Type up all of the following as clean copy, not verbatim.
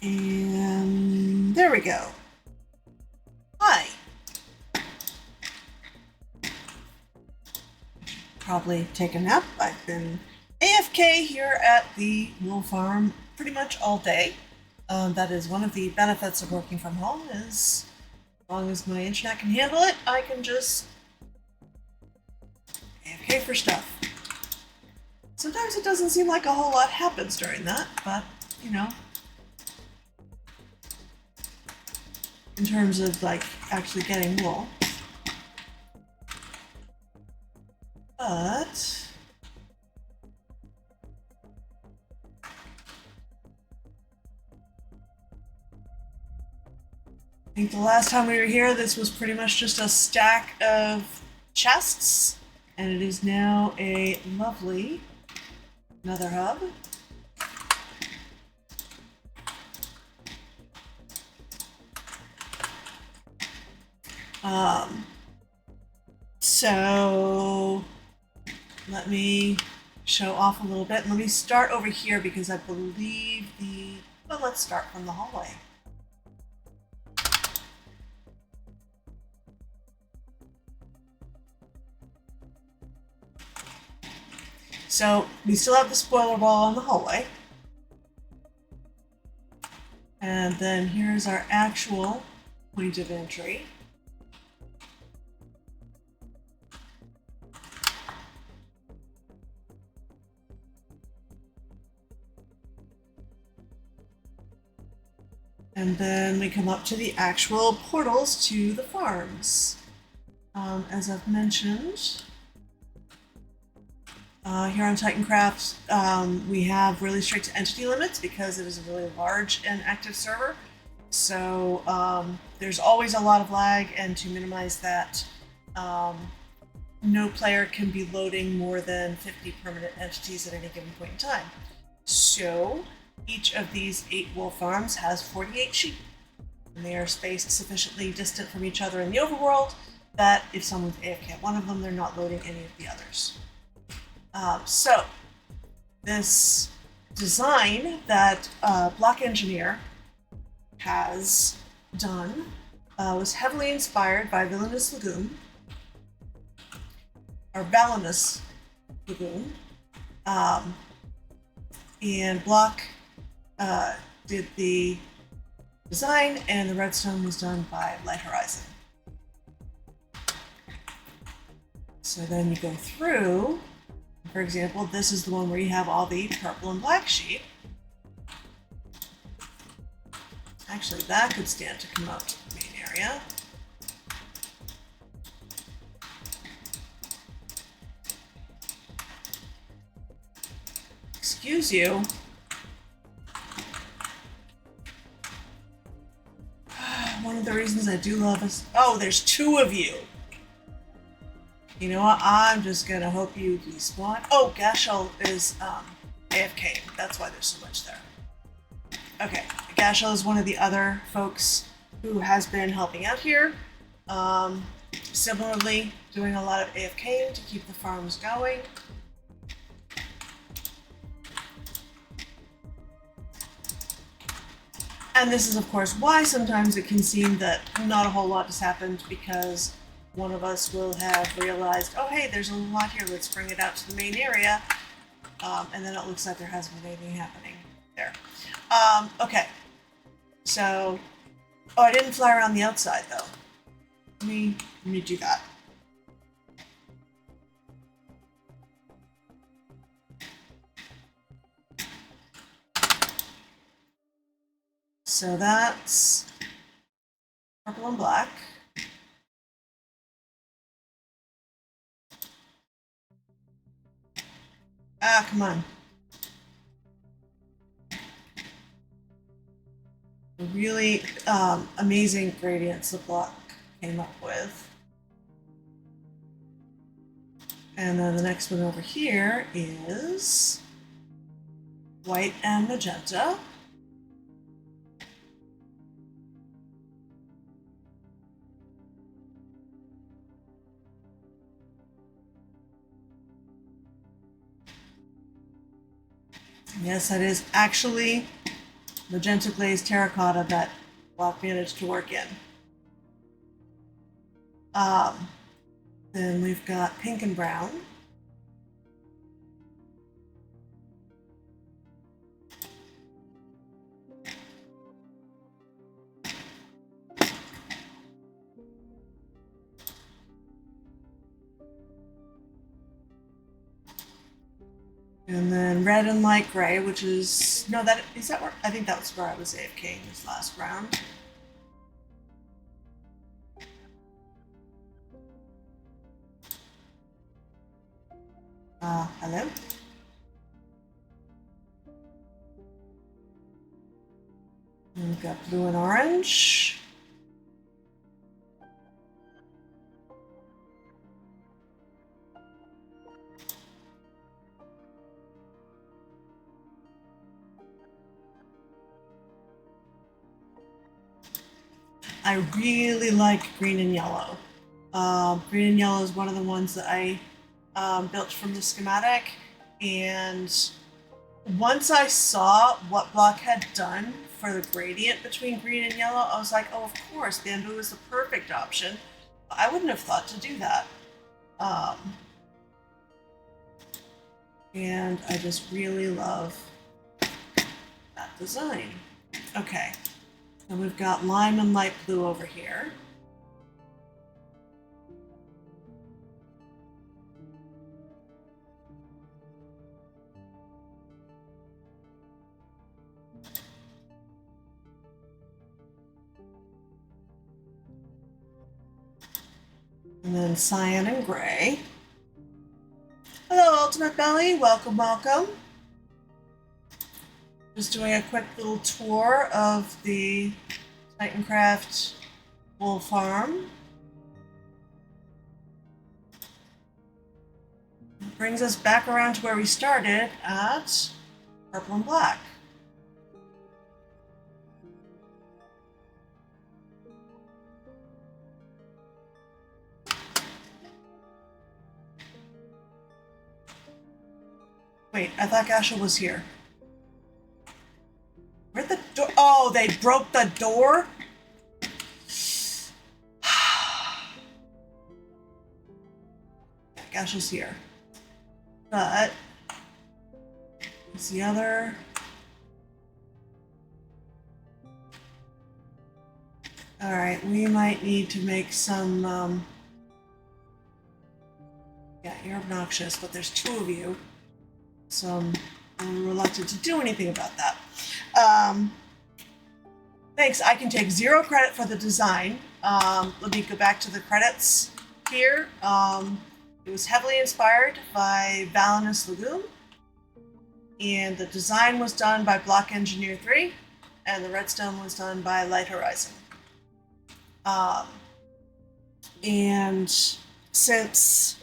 And there we go. Hi. Probably take a nap. I've been AFK here at the wool farm pretty much all day. That is one of the benefits of working from home, is as long as my internet can handle it, I can just AFK for stuff. Sometimes it doesn't seem like a whole lot happens during that, but, you know, in terms of, like, actually getting wool. But I think the last time we were here, this was pretty much just a stack of chests, and it is now a lovely nether hub. So let me show off a little bit. Let me start over here because I believe well, let's start from the hallway. So we still have the spoiler wall in the hallway. And then here's our actual point of entry. And then we come up to the actual portals to the farms. As I've mentioned, here on TitanCraft, we have really strict entity limits because it is a really large and active server. So there's always a lot of lag, and to minimize that, no player can be loading more than 50 permanent entities at any given point in time. So each of these 8 wool farms has 48 sheep, and they are spaced sufficiently distant from each other in the overworld that if someone's AFK at one of them, they're not loading any of the others. So this design that Block Engineer has done was heavily inspired by Villainous Lagoon, or Valinous Lagoon, and Block did the design, and the redstone was done by Light Horizon. So then you go through, for example, this is the one where you have all the purple and black sheep. Actually, that could stand to come up to the main area. Excuse you. One of the reasons I do love is, oh, there's 2 of you. You know what? I'm just gonna hope you despawn. Oh, Gashel is AFK. That's why there's so much there. Okay, Gashel is one of the other folks who has been helping out here. Similarly, doing a lot of AFK to keep the farms going. And this is, of course, why sometimes it can seem that not a whole lot has happened, because one of us will have realized, oh, hey, there's a lot here, let's bring it out to the main area. And then it looks like there hasn't been anything happening there. Okay. So, oh, I didn't fly around the outside, though. Let me do that. So that's purple and black. Ah, come on. Really amazing gradients the block came up with. And then the next one over here is white and magenta. Yes, that is actually magenta glazed terracotta that Block managed to work in. Then we've got pink and brown. And then red and light gray, which is, no, that, is that where, I think that was where I was AFKing this last round. Hello? And we've got blue and orange. I really like green and yellow. Green and yellow is one of the ones that I built from the schematic, and once I saw what Block had done for the gradient between green and yellow, I was like, oh, of course, bamboo is the perfect option. I wouldn't have thought to do that. And I just really love that design. Okay, and we've got lime and light blue over here. And then cyan and gray. Hello, Ultimate Belly. Welcome, welcome. Just doing a quick little tour of the TitanCraft wool farm. It brings us back around to where we started at purple and black. Wait, I thought Gasha was here. Where'd the door? Oh, they broke the door? Gasha's here. But what's the other? Alright, we might need to make some yeah, you're obnoxious, but there's two of you. So I'm reluctant to do anything about that. Thanks, I can take 0 credit for the design. Let me go back to the credits here. It was heavily inspired by Valinus Lagoon, and the design was done by Block Engineer 3, and the redstone was done by Light Horizon. And since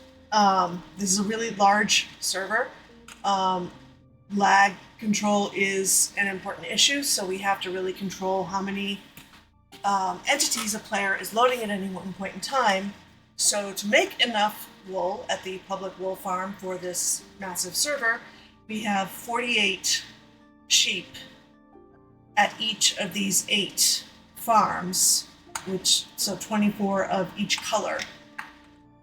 this is a really large server, lag control is an important issue, so we have to really control how many entities a player is loading at any one point in time. So to make enough wool at the public wool farm for this massive server, we have 48 sheep at each of these 8 farms, so 24 of each color.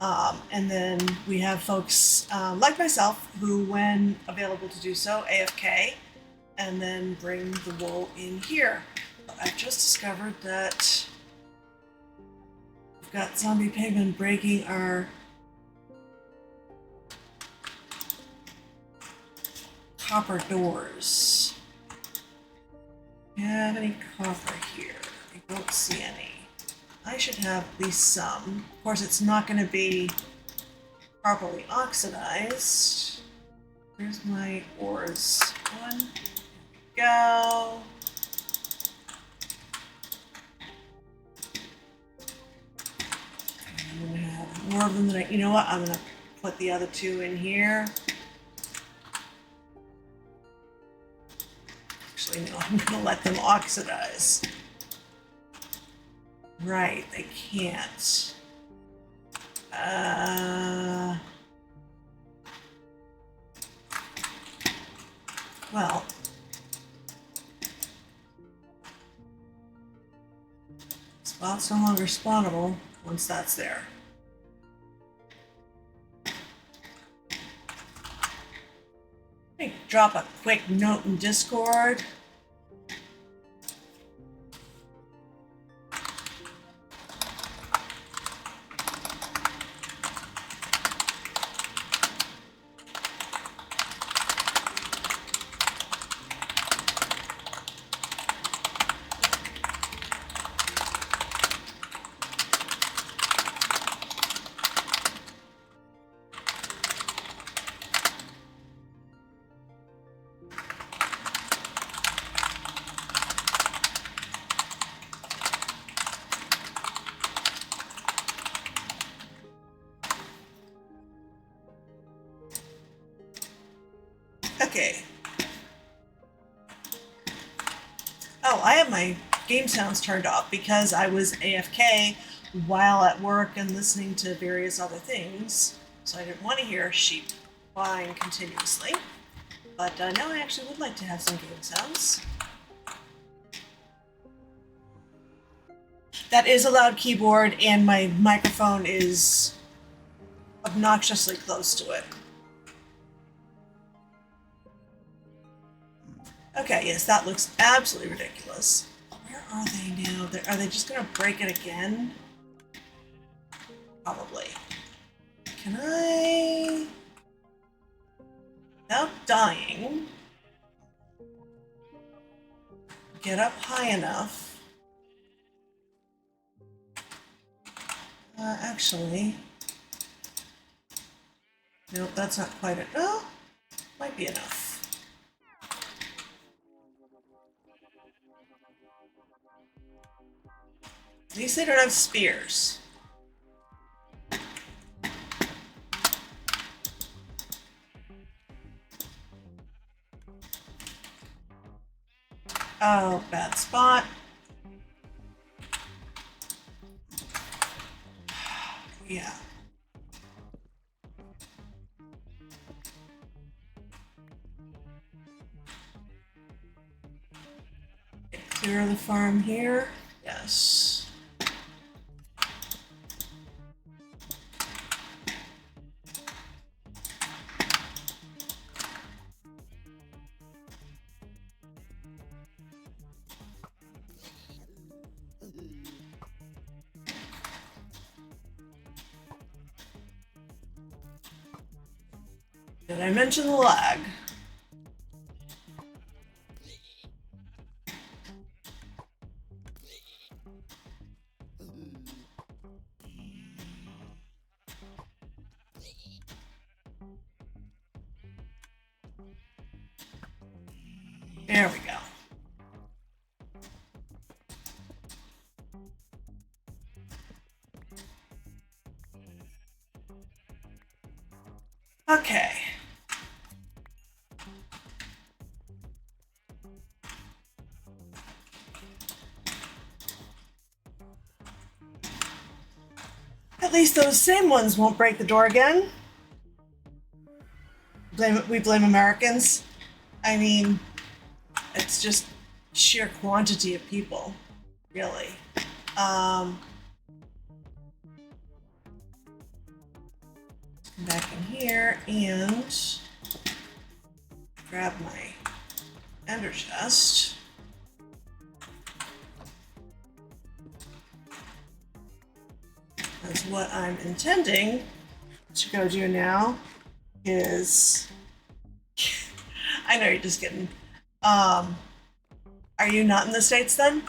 And then we have folks like myself who, when available to do so, AFK, and then bring the wool in here. I've just discovered that we've got zombie pigmen breaking our copper doors. Do you have any copper here? I don't see any. I should have at least some. Of course, it's not going to be properly oxidized. Where's my ores? One. There we go. I'm going to have more of them than you know what? I'm going to put the other 2 in here. Actually, no, I'm going to let them oxidize. Right, they can't. Well, Spot's no longer spawnable once that's there. Let me drop a quick note in Discord. Okay. Oh, I have my game sounds turned off because I was AFK while at work and listening to various other things. So I didn't want to hear sheep whine continuously. But now I actually would like to have some game sounds. That is a loud keyboard and my microphone is obnoxiously close to it. Okay, yes, that looks absolutely ridiculous. Where are they now? Are they just gonna break it again? Probably. Can I... without dying... get up high enough? Actually... nope, that's not quite it. Oh, might be enough. At least they don't have spears. Oh, bad spot. Yeah. Clear the farm here. Yes. Did I mention the lag? There we go. Okay. At least those same ones won't break the door again. We blame Americans. I mean, it's just sheer quantity of people, really. Back in here and grab my ender chest. That's what I'm intending to go do now is I know you're just kidding. Are you not in the States then?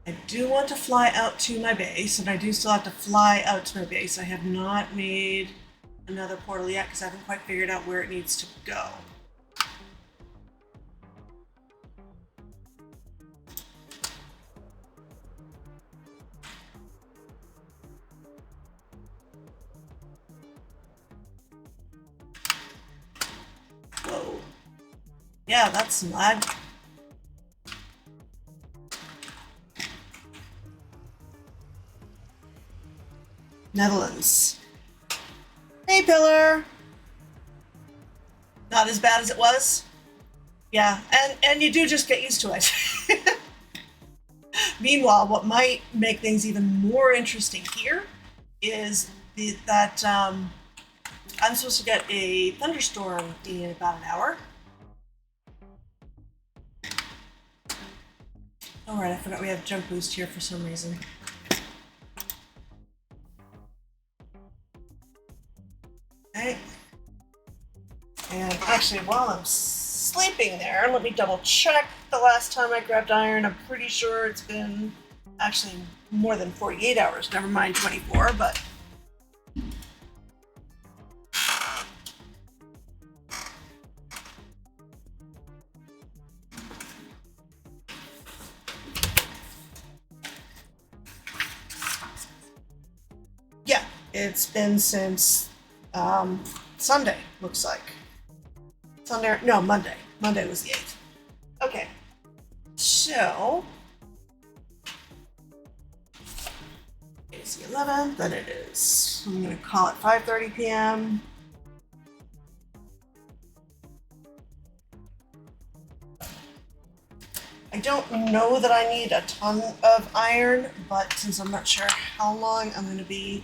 I do want to fly out to my base, and I do still have to fly out to my base. I have not made another portal yet because I haven't quite figured out where it needs to go. Whoa. Yeah, that's some lag. Netherlands. Hey, Pillar. Not as bad as it was. Yeah, and you do just get used to it. Meanwhile, what might make things even more interesting here is that I'm supposed to get a thunderstorm in about an hour. All right, I forgot we have jump boost here for some reason. Okay. And actually, while I'm sleeping there, let me double check the last time I grabbed iron. I'm pretty sure it's been actually more than 48 hours, never mind 24, but yeah, it's been since Sunday, looks like. Sunday, no, Monday. Monday was the 8th. Okay, so it's the 11th, then it is, I'm going to call it 5:30 p.m. I don't know that I need a ton of iron, but since I'm not sure how long I'm going to be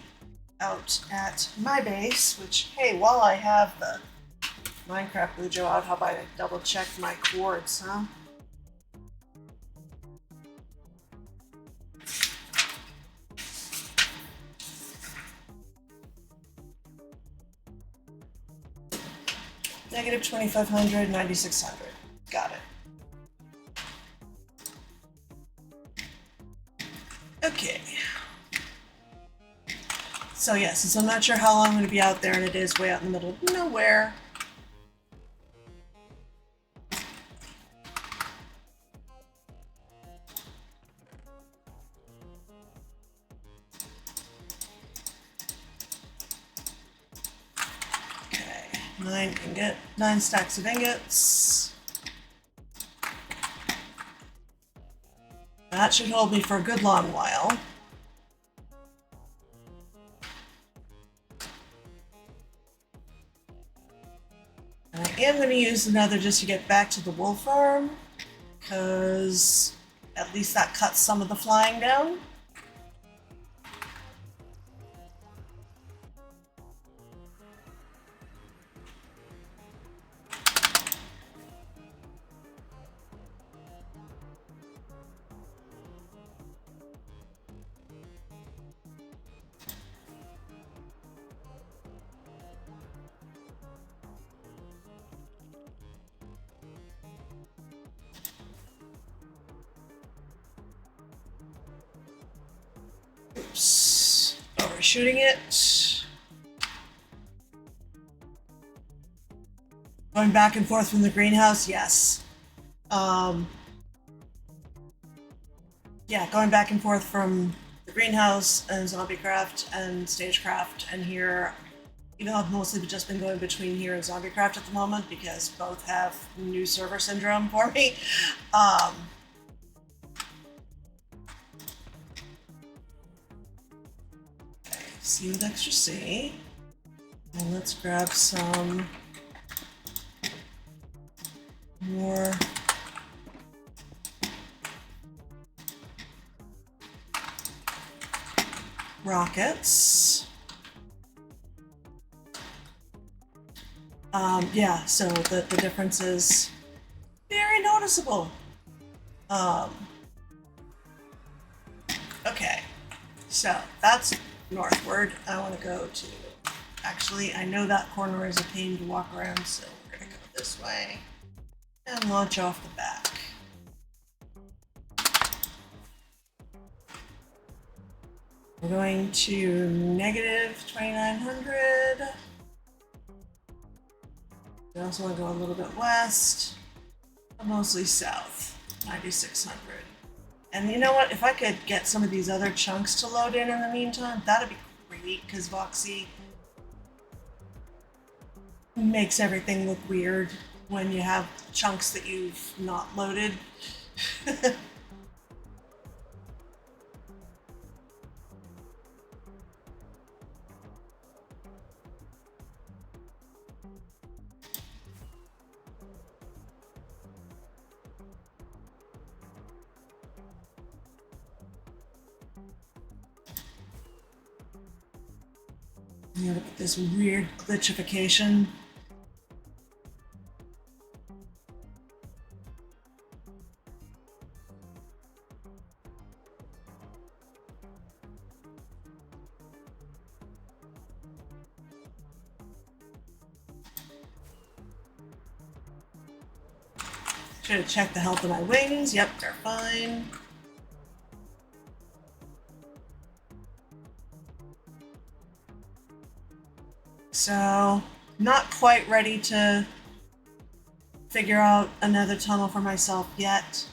out at my base, which, hey, while I have the Minecraft Bujo out, how about I double check my cords, huh? Negative 2500, 9600. Got it. Okay. So yeah, since I'm not sure how long I'm going to be out there, and it is way out in the middle of nowhere, okay, 9 stacks of ingots. That should hold me for a good long while. And I am going to use another just to get back to the wool farm, because at least that cuts some of the flying down. Oops, overshooting it. Going back and forth from the greenhouse, yes. Yeah, going back and forth from the greenhouse and ZombieCraft and StageCraft and here, even though I've mostly just been going between here and ZombieCraft at the moment because both have new server syndrome for me. Okay, see with extra C. And let's grab some more rockets. Yeah, so the difference is very noticeable. Okay, so that's northward. I want to go to, actually, I know that corner is a pain to walk around, so we're going to go this way and launch off the back. We're going to negative 2900. We also want to go a little bit west, but mostly south, 9600. And you know what? If I could get some of these other chunks to load in the meantime, that'd be great, because Voxy makes everything look weird when you have chunks that you've not loaded. You look at this weird glitchification. Should have checked the health of my wings. Yep, they're fine. So, not quite ready to figure out another tunnel for myself yet.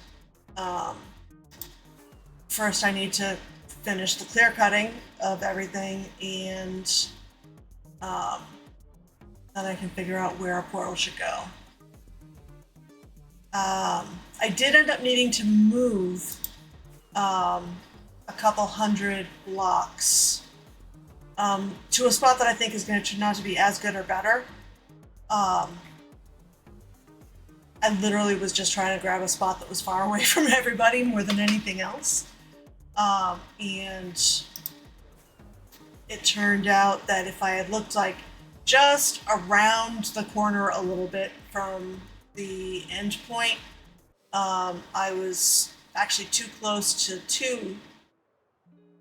First, I need to finish the clear cutting of everything, and then I can figure out where a portal should go. I did end up needing to move a couple hundred blocks to a spot that I think is going to turn out to be as good or better. I literally was just trying to grab a spot that was far away from everybody more than anything else. And it turned out that if I had looked like just around the corner a little bit from the end point, I was actually too close to 2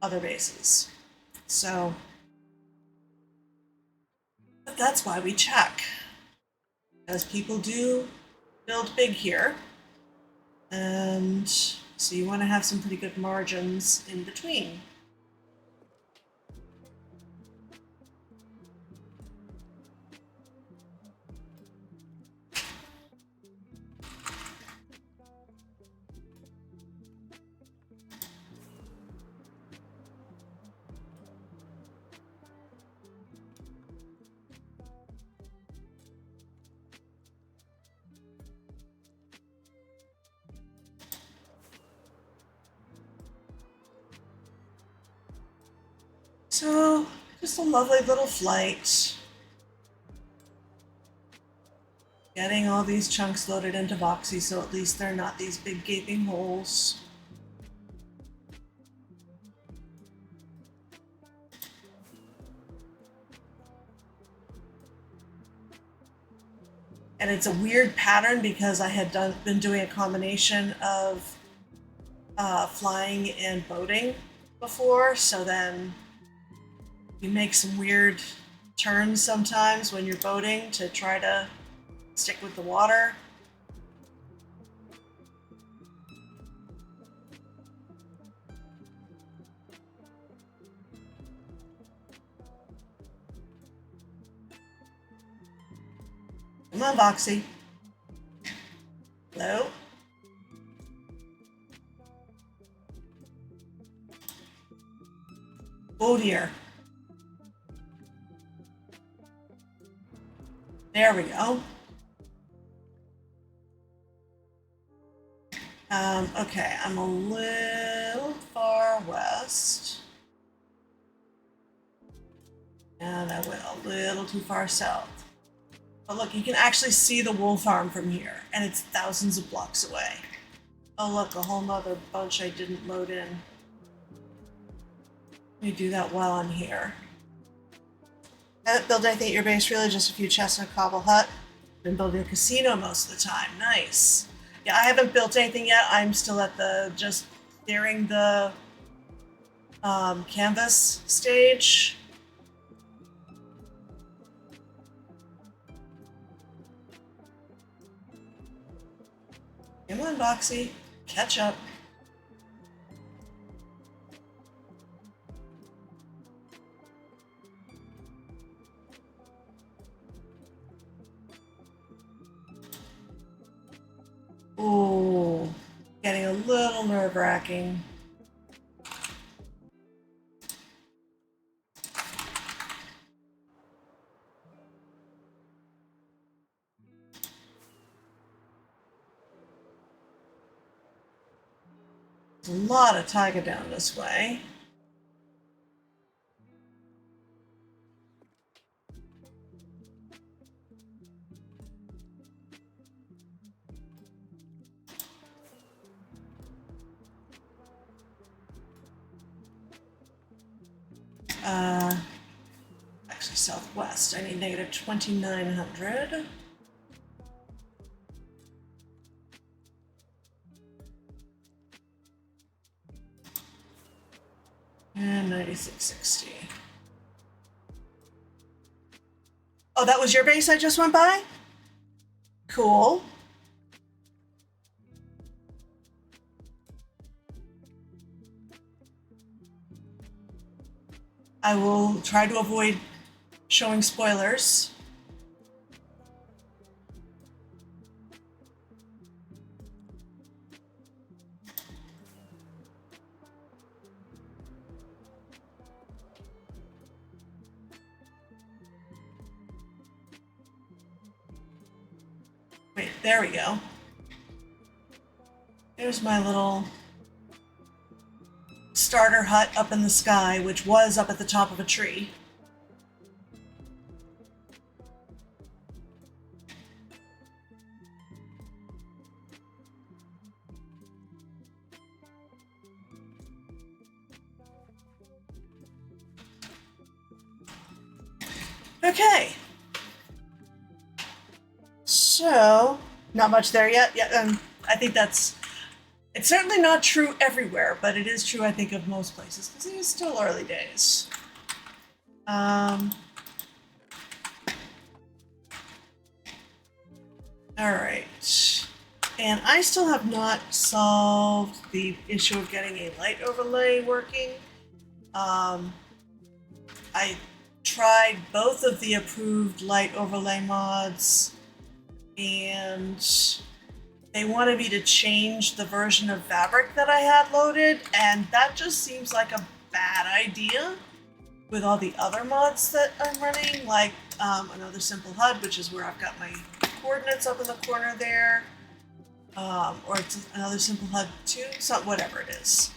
other bases. So, but that's why we check. Because people do build big here. And so you want to have some pretty good margins in between. So, just a lovely little flight. Getting all these chunks loaded into Voxy so at least they're not these big gaping holes. And it's a weird pattern because I had been doing a combination of flying and boating before, so then you make some weird turns sometimes when you're boating to try to stick with the water. Come on, Voxy. Hello? Oh dear. There we go. Okay, I'm a little far west. And I went a little too far south. But look, you can actually see the wool farm from here, and it's thousands of blocks away. Oh look, a whole nother bunch I didn't load in. Let me do that while I'm here. I haven't built anything at your base really, just a few chests and a cobble hut. Been building a casino most of the time. Nice. Yeah, I haven't built anything yet. I'm still at the just clearing the canvas stage. Come on, Boxy. Catch up. Ooh, getting a little nerve-wracking. There's a lot of taiga down this way. Actually, southwest. I need negative 2,900. And 9660. Oh, that was your base I just went by? Cool. I will try to avoid showing spoilers. Wait, there we go. There's my little starter hut up in the sky, which was up at the top of a tree. Okay. So, not much there yet. Yeah, I think it's certainly not true everywhere, but it is true, I think, of most places, because it is still early days. Alright. And I still have not solved the issue of getting a light overlay working. I tried both of the approved light overlay mods, and they wanted me to change the version of fabric that I had loaded, and that just seems like a bad idea with all the other mods that I'm running, like another simple HUD, which is where I've got my coordinates up in the corner there, or it's another simple HUD too, so whatever it is.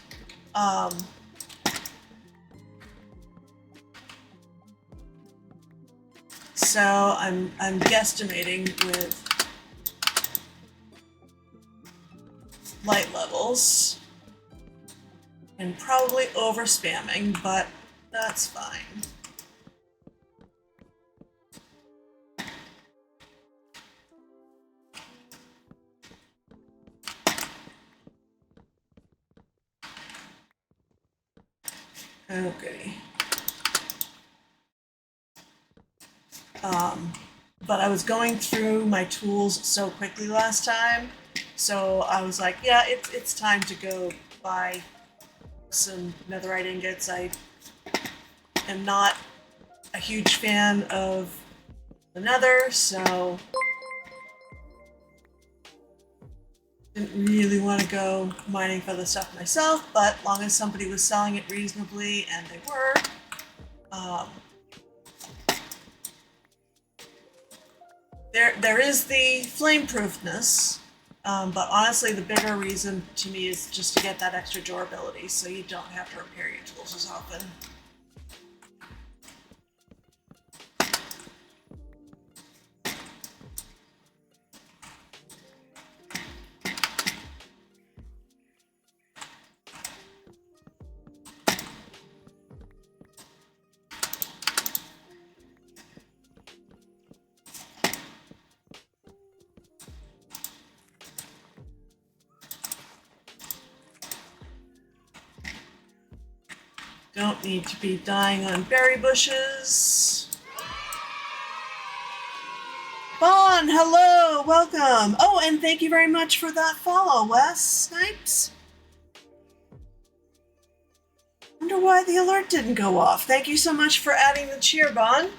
So I'm guesstimating with light levels and probably over spamming, but that's fine. Okay. But I was going through my tools so quickly last time, so I was like, yeah, it's time to go buy some netherite ingots. I am not a huge fan of the nether, so didn't really want to go mining for the stuff myself, but long as somebody was selling it reasonably, and they were, there is the flame-proofness, but honestly the bigger reason to me is just to get that extra durability, so you don't have to repair your tools as often. Don't need to be dying on berry bushes. Bon, hello, welcome. Oh, and thank you very much for that follow, Wes Snipes. Wonder why the alert didn't go off. Thank you so much for adding the cheer, Bon.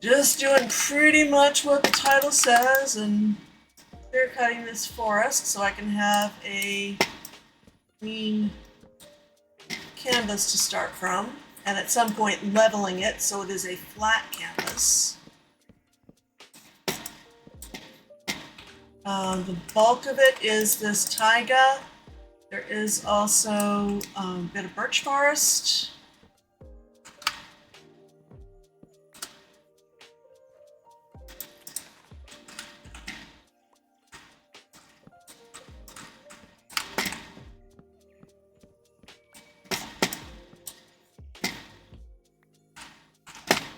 Just doing pretty much what the title says and clear cutting this forest so I can have a clean canvas to start from, and at some point leveling it so it is a flat canvas. The bulk of it is this taiga, There is also a bit of birch forest.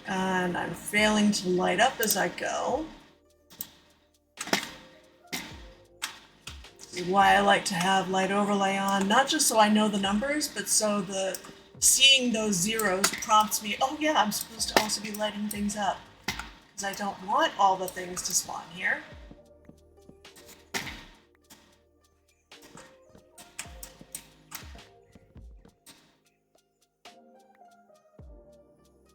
And I'm failing to light up as I go. This is why I like to have light overlay on, not just so I know the numbers, but so the seeing those zeros prompts me, oh yeah, I'm supposed to also be lighting things up. Because I don't want all the things to spawn here.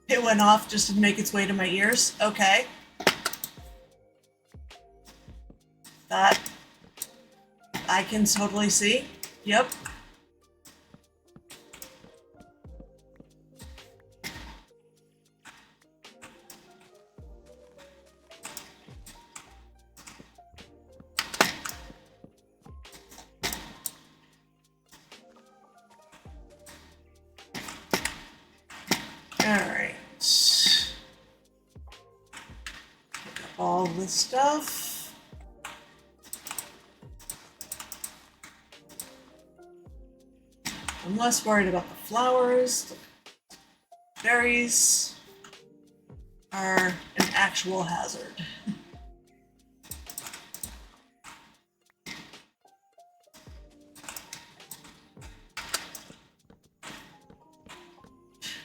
It went off just to make its way to my ears. Okay. That I can totally see. Yep. Alright. Pick up all this stuff. I'm less worried about the flowers. The berries are an actual hazard.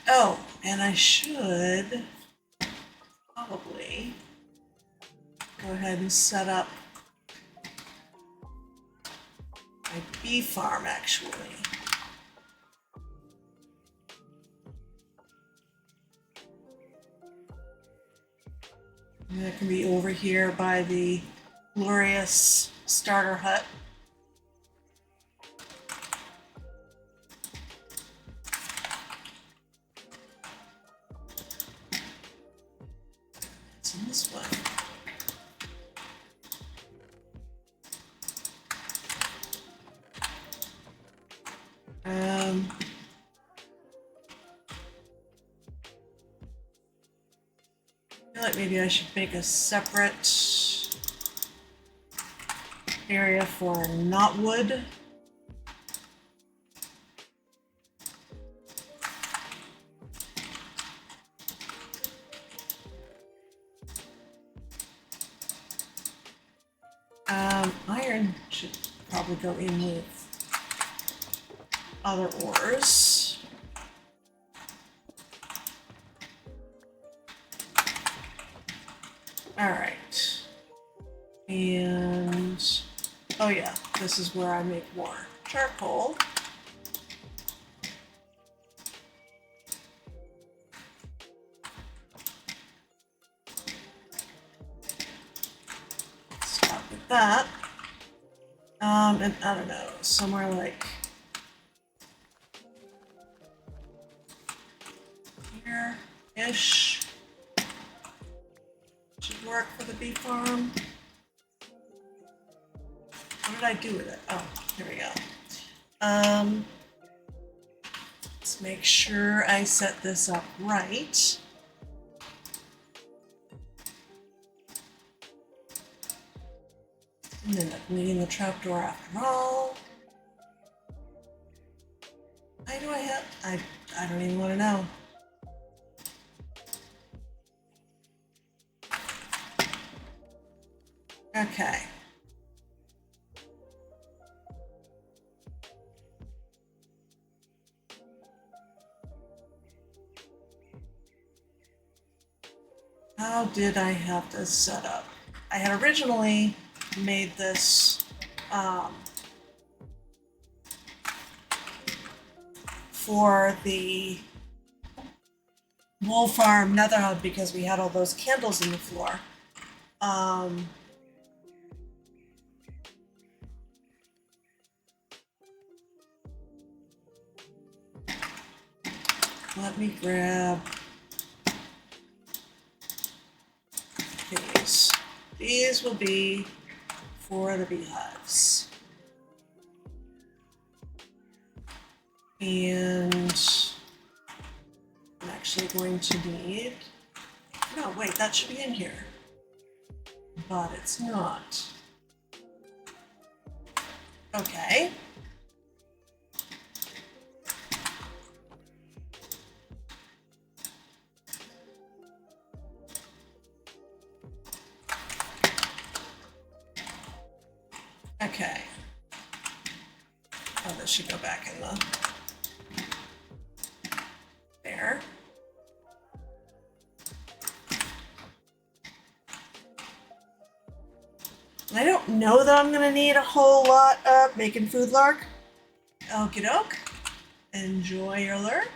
Oh, and I should probably go ahead and set up my bee farm, actually. And that can be over here by the glorious starter hut. It's in this one. I feel like maybe I should make a separate area for knotwood. Iron should probably go in with other ores. All right. And, oh yeah, this is where I make more charcoal. Stop with that. And I don't know, somewhere like here-ish should work for the bee farm. What did I do with it? Oh, here we go. Let's make sure I set this up right. And end up needing the trapdoor after all. Why do I have? I don't even want to know. Okay. How did I have this set up? I had originally made this for the wool farm nether hub because we had all those candles in the floor. Let me grab these. These will be for the beehives. And I'm actually going to need, no, wait, that should be in here, but it's not. Okay. Okay. Oh, this should go back in the there. And I don't know that I'm gonna need a whole lot of making food lark. Okie doke. Enjoy your lurk.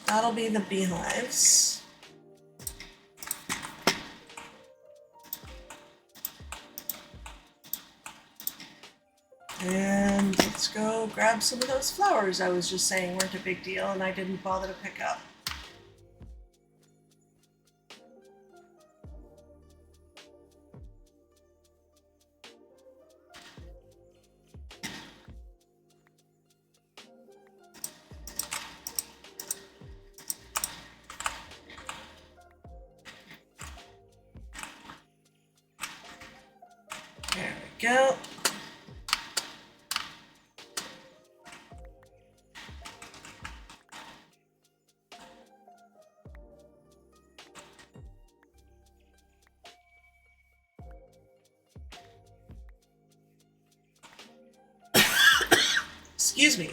That'll be the beehives. And let's go grab some of those flowers I was just saying weren't a big deal and I didn't bother to pick up. There we go. Excuse me.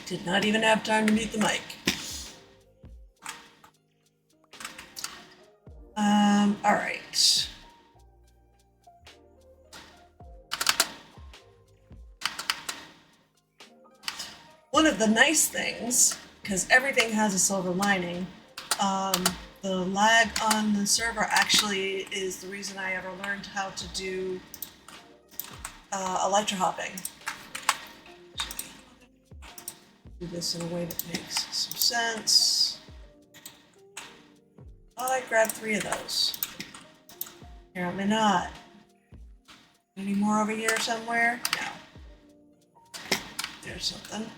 Did not even have time to mute the mic. All right. One of the nice things, because everything has a silver lining, the lag on the server actually is the reason I ever learned how to do electro hopping. Do this in a way that makes some sense. Thought I grabbed 3 of those. Apparently not. Any more over here somewhere? No. There's something.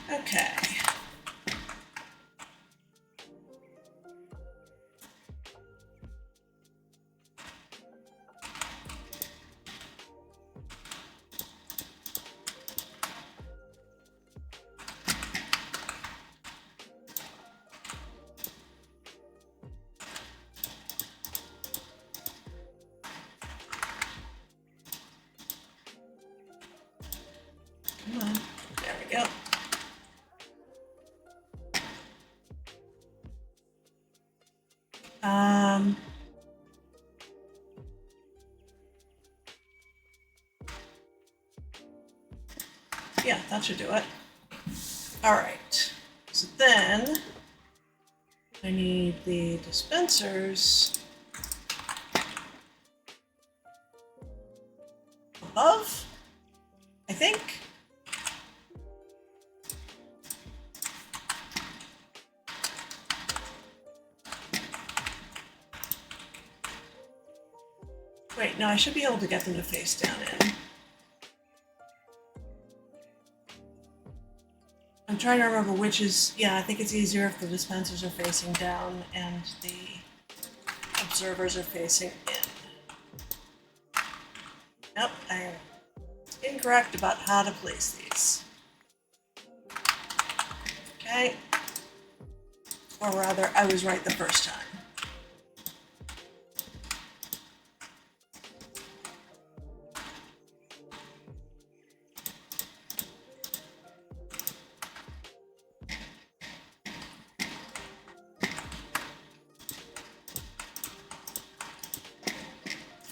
Okay. Come on. There we go. Yeah, that should do it. All right. So then I need the dispensers above, I think. Wait, no, I should be able to get them to face down in. I'm trying to remember which is, yeah, I think it's easier if the dispensers are facing down and the observers are facing in. Nope, I am incorrect about how to place these. Okay. Or rather, I was right the first time.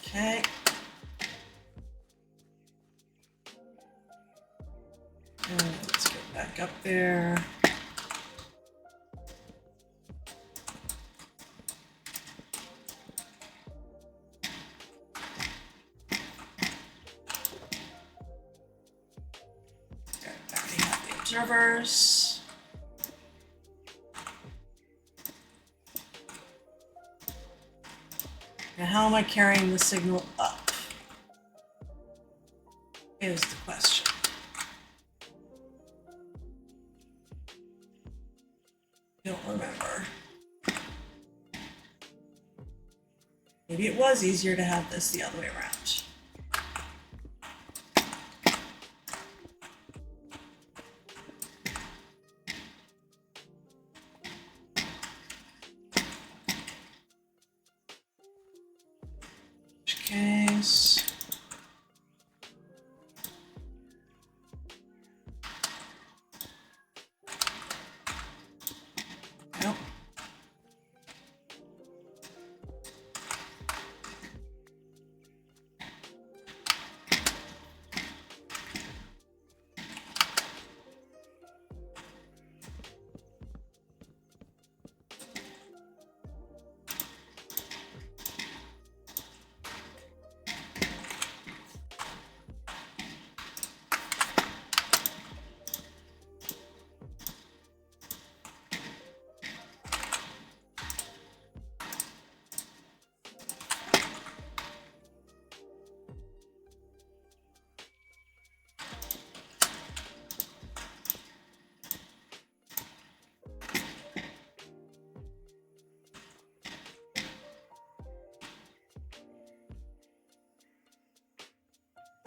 Okay. back up there. Already have the observers. Now, how am I carrying the signal up? Is the question. Don't remember. Maybe it was easier to have this the other way around. In which case, nope.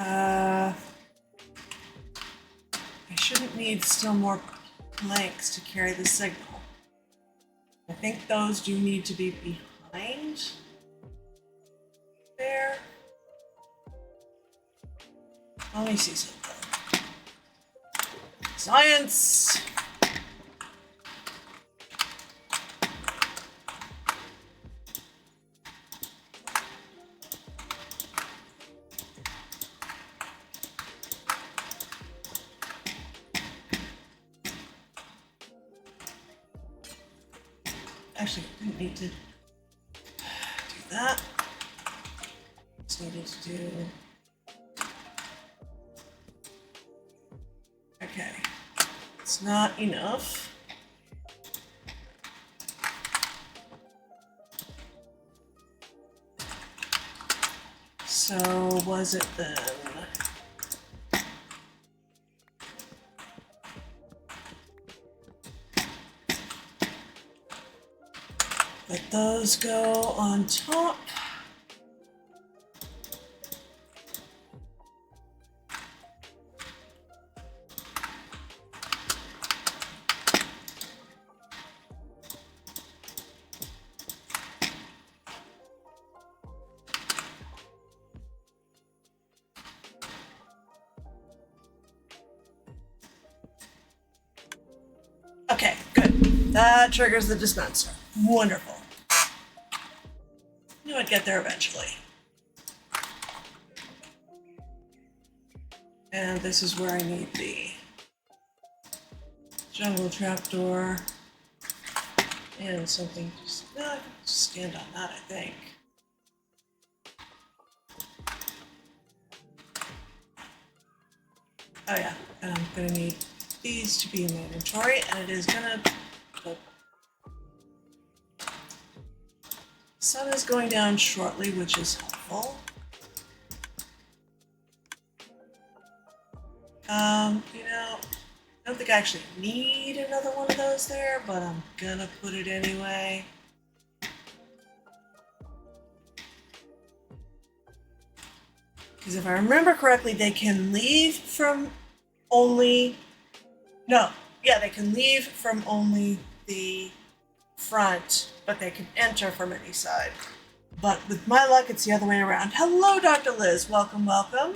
I shouldn't need still more planks to carry the signal. I think those do need to be behind there. Let me see something. Science! Actually, didn't need to do that. Just needed to do. Okay, it's not enough. So was it then? Let those go on top. Okay, good. That triggers the dispenser. Wonderful. Knew I'd get there eventually. And this is where I need the jungle trapdoor and something. No, I can just stand on that, I think. Oh yeah, and I'm gonna need these to be in my inventory, and it is gonna. Sun is going down shortly, which is helpful. You know, I don't think I actually need another one of those there, but I'm gonna put it anyway. Because if I remember correctly, they can leave from only... No, yeah, they can leave from only the front, but they can enter from any side. But with my luck, it's the other way around. Hello, Dr. Liz. Welcome, welcome.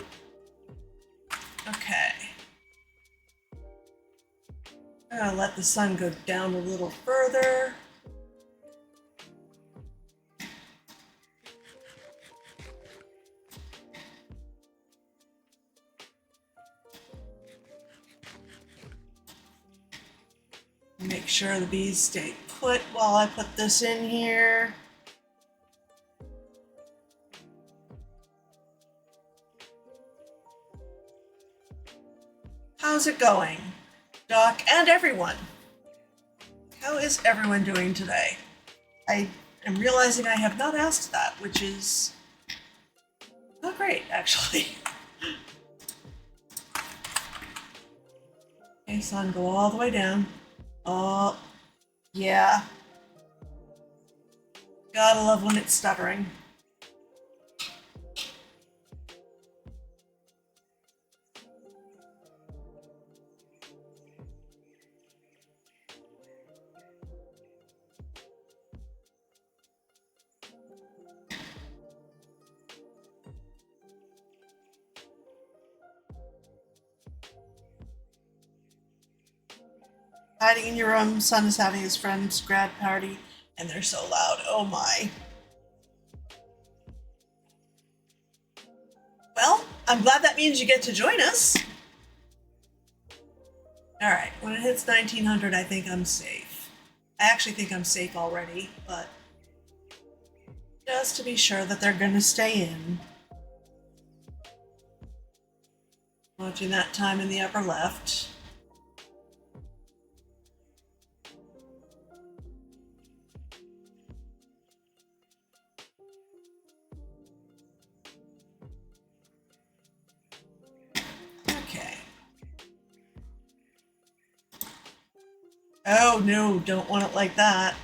Okay. I'm gonna let the sun go down a little further. Make sure the bees stay put while I put this in here. How's it going, Doc and everyone? How is everyone doing today? I am realizing I have not asked that, which is not great, actually. Okay, sun, go all the way down. Oh, yeah. Gotta love when it's stuttering. Hiding in your room, Sun is having his friend's grad party, and they're so loud. Oh my. Well, I'm glad that means you get to join us. Alright, when it hits 1900, I think I'm safe. I actually think I'm safe already, but just to be sure that they're gonna stay in. Watching that time in the upper left. Okay. Oh no, don't want it like that.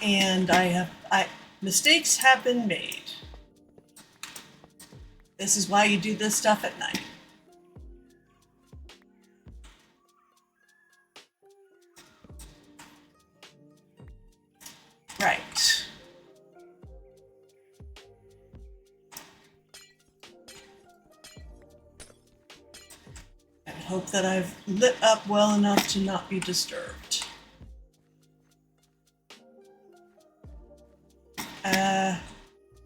And mistakes have been made. This is why you do this stuff at night. Right. And hope that I've lit up well enough to not be disturbed.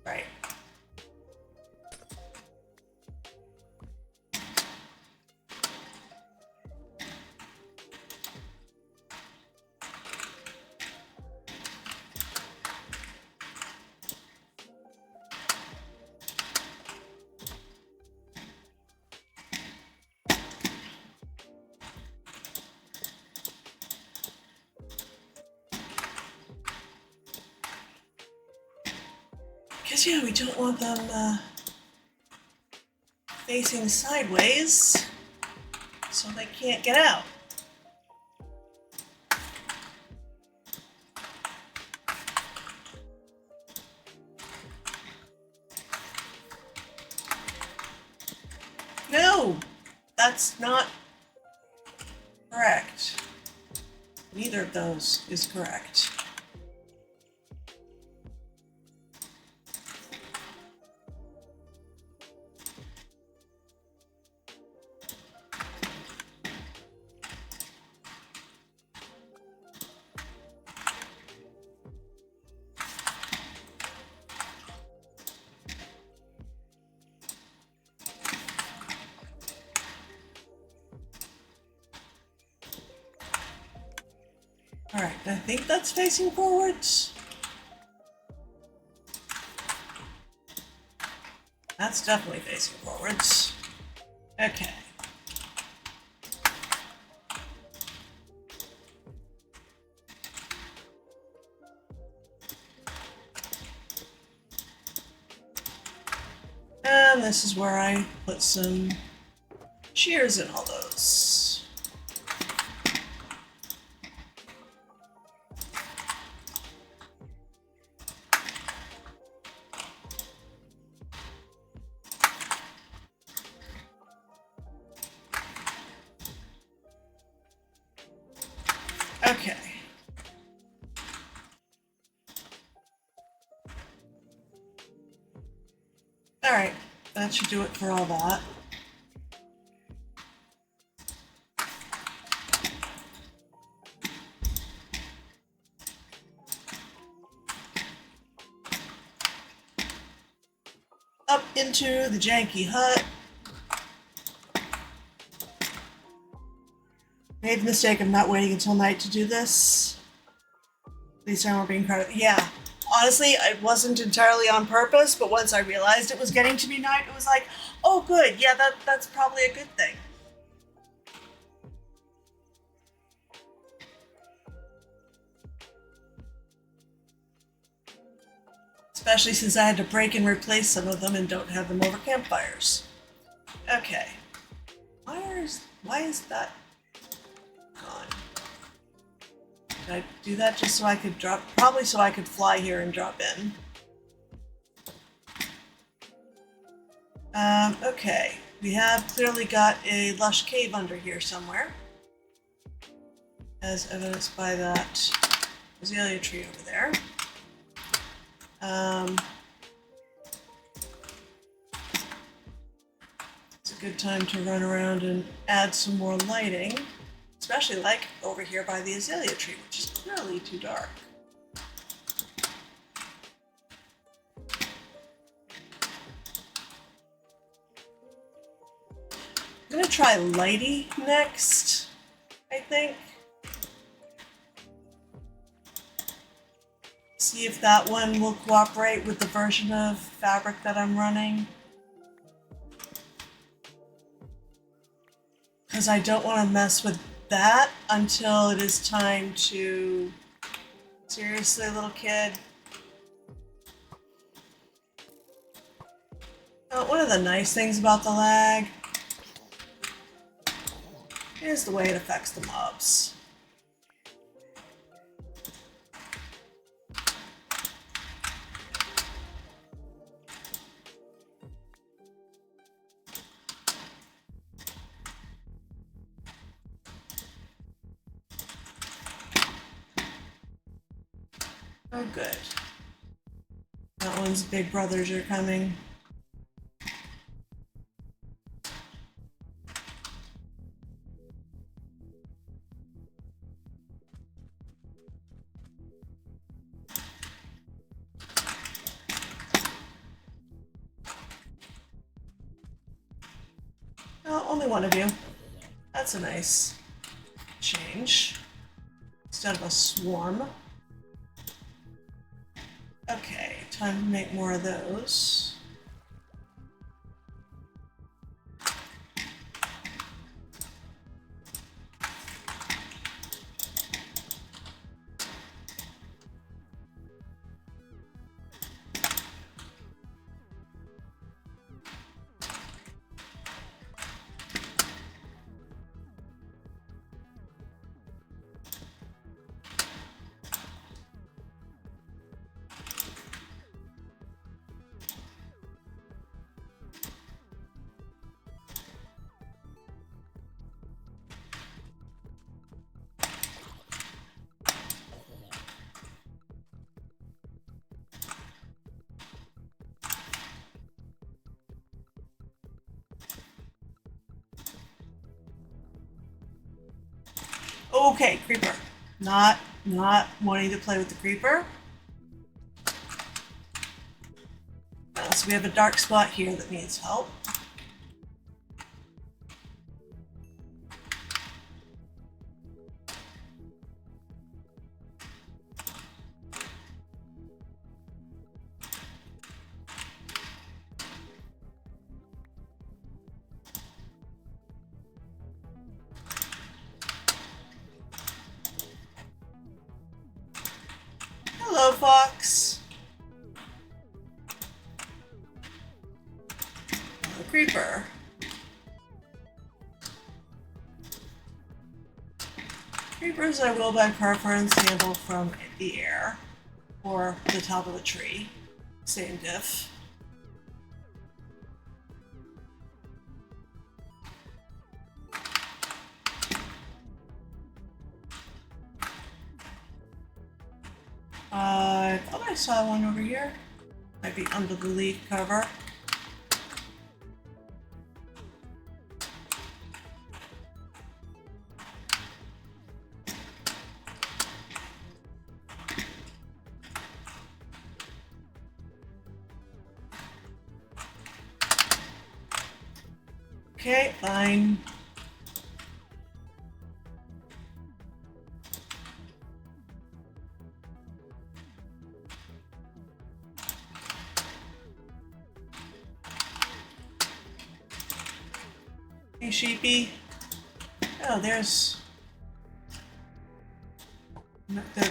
Right. Because, yeah, we don't want them facing sideways so they can't get out. No, that's not correct. Neither of those is correct. Alright, I think that's facing forwards. That's definitely facing forwards. Okay. And this is where I put some shears in all those. Okay. Alright, that should do it for all that. Up into the janky hut. Made the mistake of not waiting until night to do this. At least I weren't being credited. Yeah. Honestly, it wasn't entirely on purpose, but once I realized it was getting to be night, it was like, oh good, yeah, that's probably a good thing. Especially since I had to break and replace some of them and don't have them over campfires. Okay. Why is that gone? Did I do that just so I could drop? Probably so I could fly here and drop in. Okay. We have clearly got a lush cave under here somewhere, as evidenced by that azalea tree over there. It's a good time to run around and add some more lighting, especially like over here by the azalea tree, which is clearly too dark. I'm gonna try Lighty next, I think. See if that one will cooperate with the version of fabric that I'm running. Because I don't want to mess with that until it is time to... Seriously, little kid? One of the nice things about the lag is the way it affects the mobs. Oh, good. That one's big brothers are coming. Oh, only one of you. That's a nice change. Instead of a swarm. Okay, time to make more of those. Okay, creeper. Not wanting to play with the creeper. So we have a dark spot here that needs help. Hello, fox. Hello, creeper. Creepers I will by preference handle from the air or the top of a tree. Same diff. I thought I saw one over here. Might be under the leaf cover. Okay, fine. Hey, sheepy. Oh, there's... The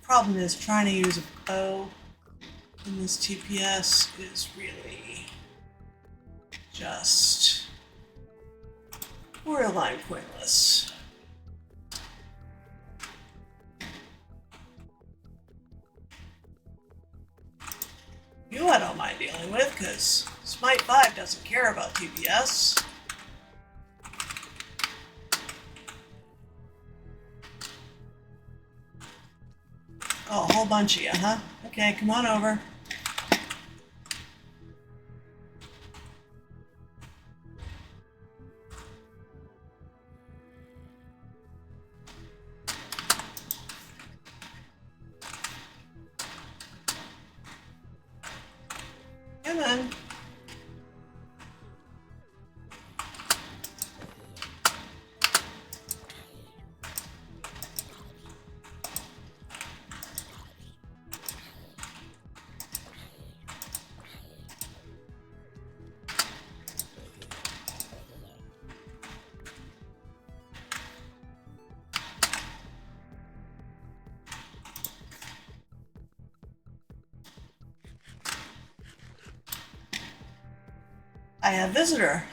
problem is trying to use a bow in this TPS is really just borderline pointless. You I don't mind dealing with, because Smite 5 doesn't care about TPS. Oh, a whole bunch of you, huh? Okay, come on over. Come on. I have visitor.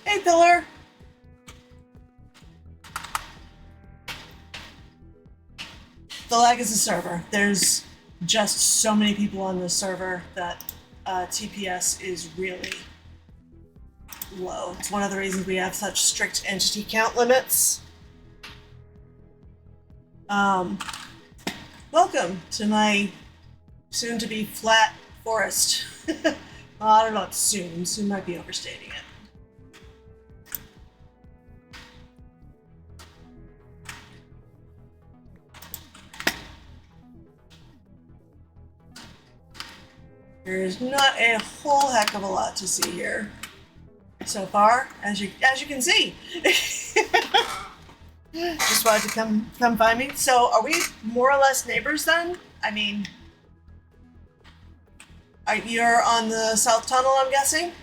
Hey, Pillar. The lag is a server. There's just so many people on the server that TPS is really low. It's one of the reasons we have such strict entity count limits. Welcome to my soon-to-be flat forest. Well, I don't know if soon. Soon might be overstating it. There's not a whole heck of a lot to see here so far, as you can see. Just wanted to come find me. So, are we more or less neighbors then? I mean, you're on the south tunnel, I'm guessing?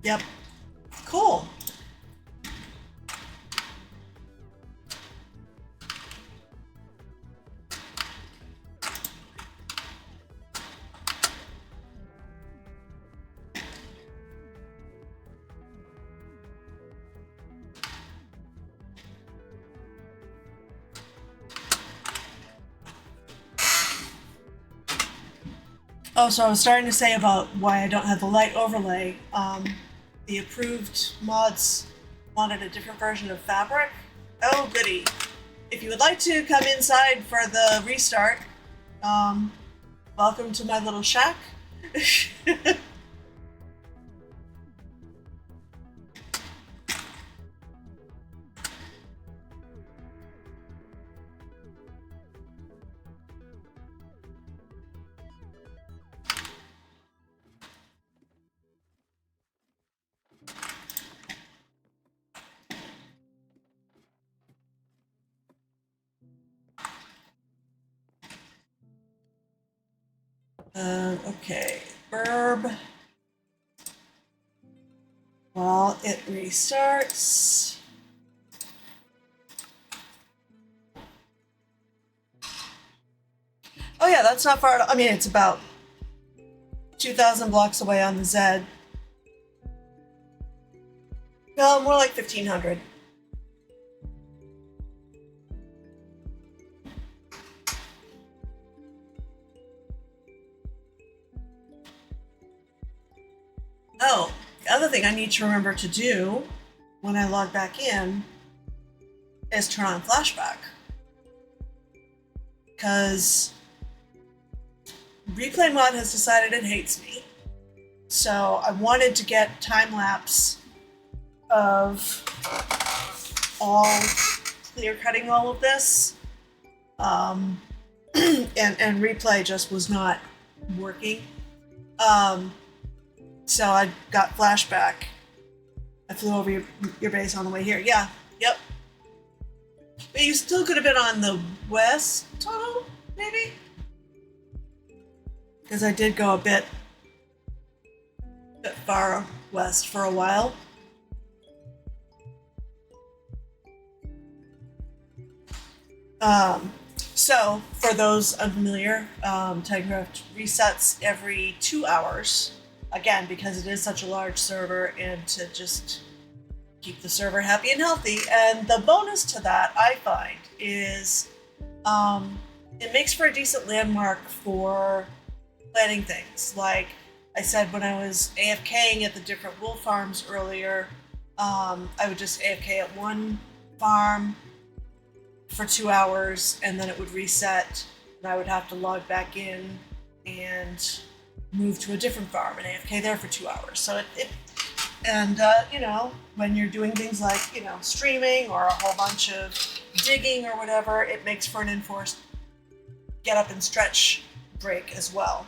Yep. Cool. Oh, so I was starting to say about why I don't have the light overlay. The approved mods wanted a different version of Fabric. Oh, goody. If you would like to come inside for the restart, welcome to my little shack. Okay, burb. While it restarts. Oh yeah, that's not far. I mean, it's about 2,000 blocks away on the Zed. No, more like 1,500. Oh, the other thing I need to remember to do when I log back in is turn on flashback. Because Replay Mod has decided it hates me. So I wanted to get time lapse of all clear cutting all of this and replay just was not working. So I got flashback. I flew over your base on the way here. Yeah, yep. But you still could have been on the west tunnel, maybe? Because I did go a bit far west for a while. So, for those unfamiliar, TitanCraft resets every 2 hours. Again, because it is such a large server and to just keep the server happy and healthy. And the bonus to that, I find, is it makes for a decent landmark for planning things. Like I said, when I was AFKing at the different wolf farms earlier, I would just AFK at one farm for 2 hours, and then it would reset, and I would have to log back in and move to a different farm and AFK there for 2 hours. So you know, when you're doing things like, you know, streaming or a whole bunch of digging or whatever, it makes for an enforced get up and stretch break as well.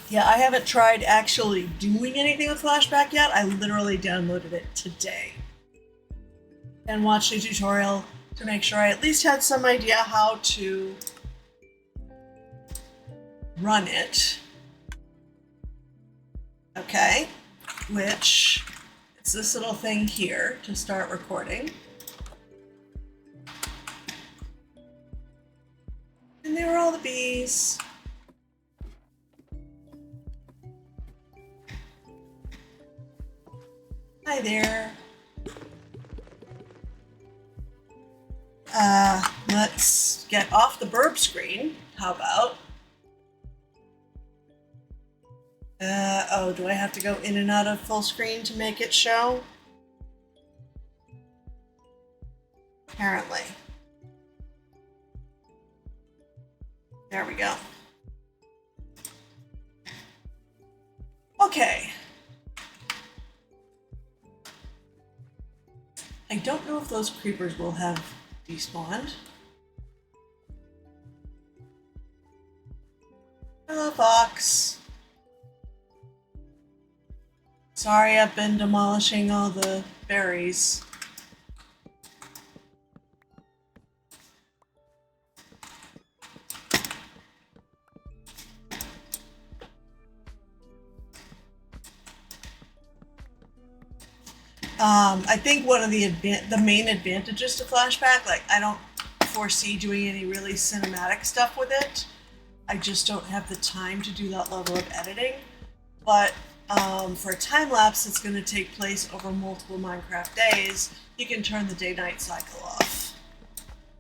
Yeah, I haven't tried actually doing anything with Flashback yet. I literally downloaded it today and watched a tutorial to make sure I at least had some idea how to run it. Okay, which it's this little thing here to start recording. And there were all the bees. Hi there. Let's get off the burb screen. How about? Oh, do I have to go in and out of full screen to make it show? Apparently. There we go. Okay. I don't know if those creepers will have despawned. Hello, Fox. Sorry, I've been demolishing all the berries. I think one of the main advantages to Flashback, like I don't foresee doing any really cinematic stuff with it. I just don't have the time to do that level of editing. But for a time lapse that's going to take place over multiple Minecraft days, you can turn the day-night cycle off,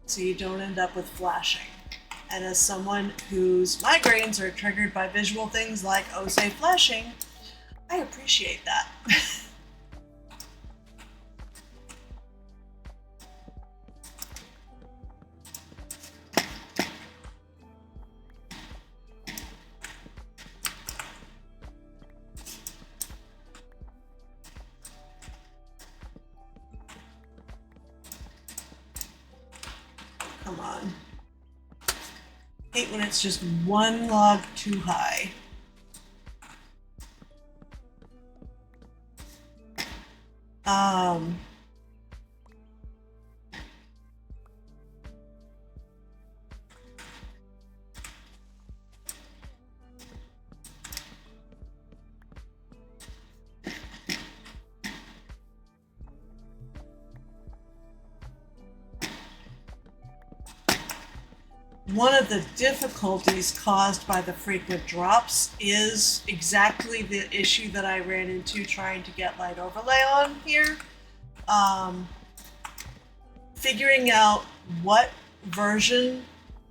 so you don't end up with flashing. And as someone whose migraines are triggered by visual things like say flashing, I appreciate that. Come on. Hate when it's just one log too high. One of the difficulties caused by the frequent drops is exactly the issue that I ran into trying to get light overlay on here. Figuring out what version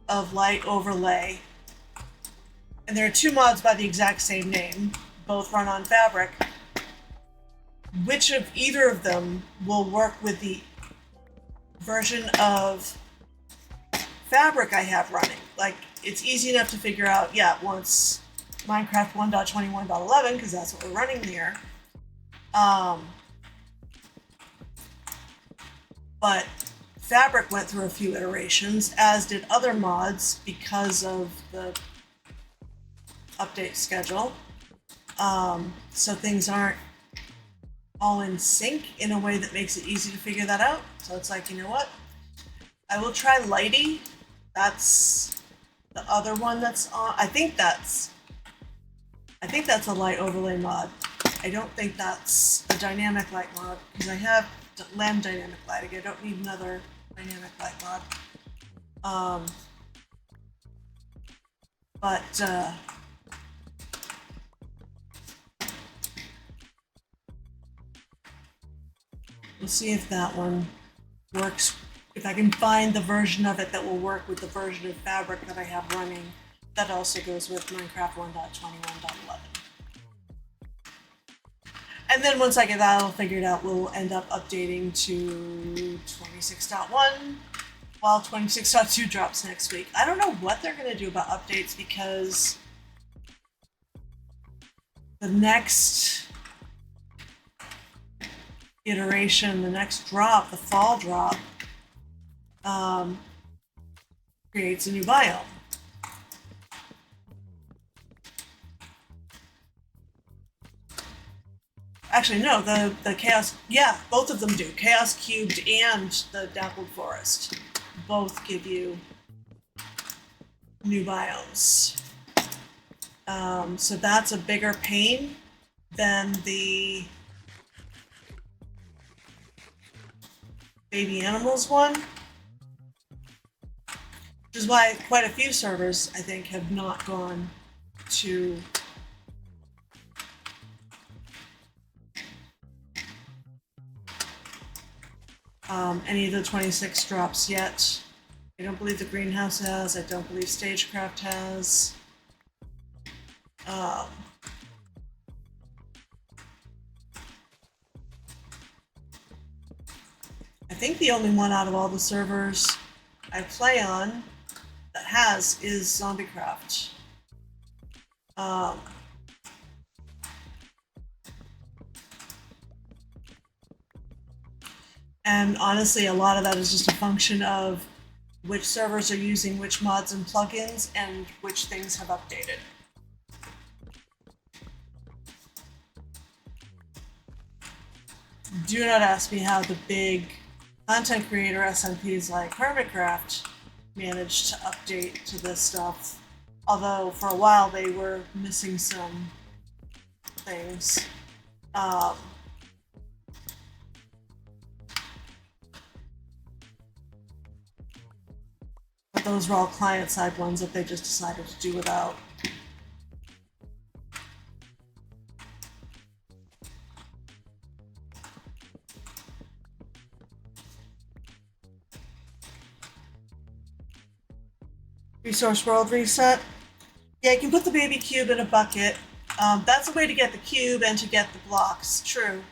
of light overlay, and there are two mods by the exact same name, both run on Fabric, which of either of them will work with the version of Fabric I have running. Like, it's easy enough to figure out, yeah, once Minecraft 1.21.11, because that's what we're running here, But Fabric went through a few iterations, as did other mods because of the update schedule. So things aren't all in sync in a way that makes it easy to figure that out. So it's like, you know what? I will try Lighty. That's the other one that's on. I think that's a light overlay mod. I don't think that's a dynamic light mod, because I have Lem dynamic lighting. I don't need another dynamic light mod. We'll see if that one works. If I can find the version of it that will work with the version of Fabric that I have running, that also goes with Minecraft 1.21.11. And then once I get that all figured out, we'll end up updating to 26.1 while 26.2 drops next week. I don't know what they're going to do about updates, because the next iteration, the next drop, the fall drop, creates a new biome. Actually, no, the Chaos, yeah, both of them do. Chaos Cubed and the Dappled Forest both give you new biomes. So that's a bigger pain than the Baby Animals one, which is why quite a few servers, I think, have not gone to any of the 26 drops yet. I don't believe the Greenhouse has. I don't believe Stagecraft has. I think the only one out of all the servers I play on that has is ZombieCraft. And honestly, a lot of that is just a function of which servers are using which mods and plugins and which things have updated. Do not ask me how the big content creator SMPs like Hermitcraft managed to update to this stuff. Although for a while they were missing some things. But those were all client-side ones that they just decided to do without. Resource world reset. Yeah, you can put the baby cube in a bucket. That's a way to get the cube and to get the blocks, true.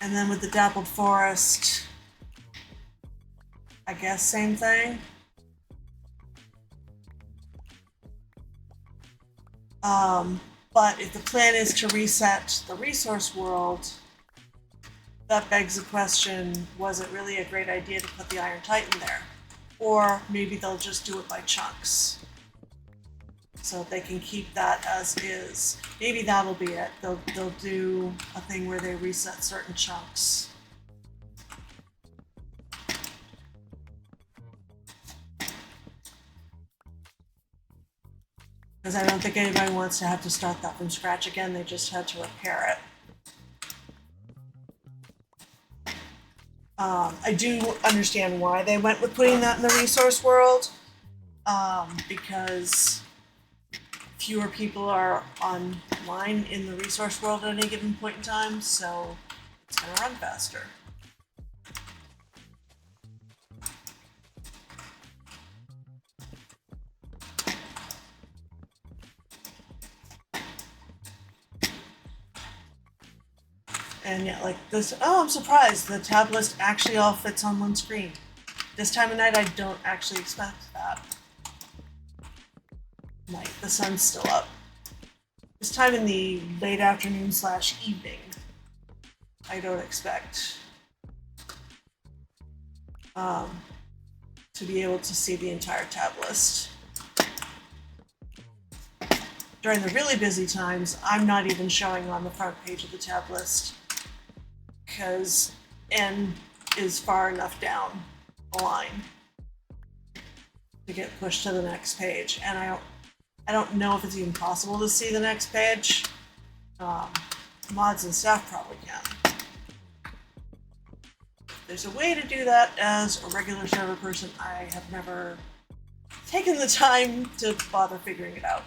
And then with the Dappled Forest, I guess same thing. But if the plan is to reset the resource world, that begs the question, was it really a great idea to put the Iron Titan there? Or maybe they'll just do it by chunks, so they can keep that as is. Maybe that'll be it. They'll do a thing where they reset certain chunks. Because I don't think anybody wants to have to start that from scratch again. They just had to repair it. I do understand why they went with putting that in the resource world, because fewer people are online in the resource world at any given point in time, so it's going to run faster. And yeah, like this, oh, I'm surprised the tab list actually all fits on one screen. This time of night, I don't actually expect that. The sun's still up. This time in the late afternoon / evening, I don't expect to be able to see the entire tab list. During the really busy times, I'm not even showing on the front page of the tab list because N is far enough down the line to get pushed to the next page, and I don't know if it's even possible to see the next page. Mods and staff probably can. There's a way to do that as a regular server person. I have never taken the time to bother figuring it out.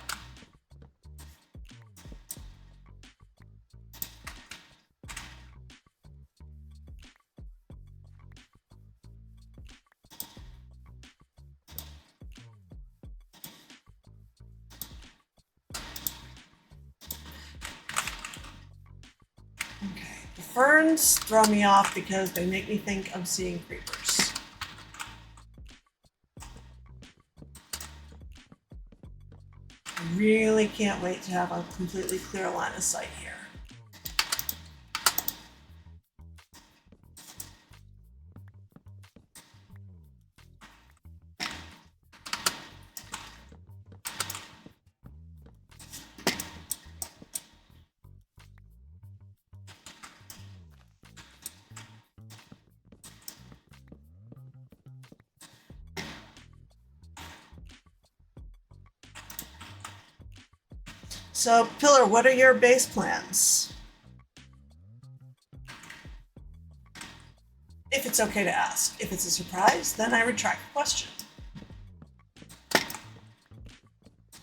Okay, the ferns throw me off because they make me think I'm seeing creepers. I really can't wait to have a completely clear line of sight here. So, Pillar, what are your base plans? If it's okay to ask. If it's a surprise, then I retract the question.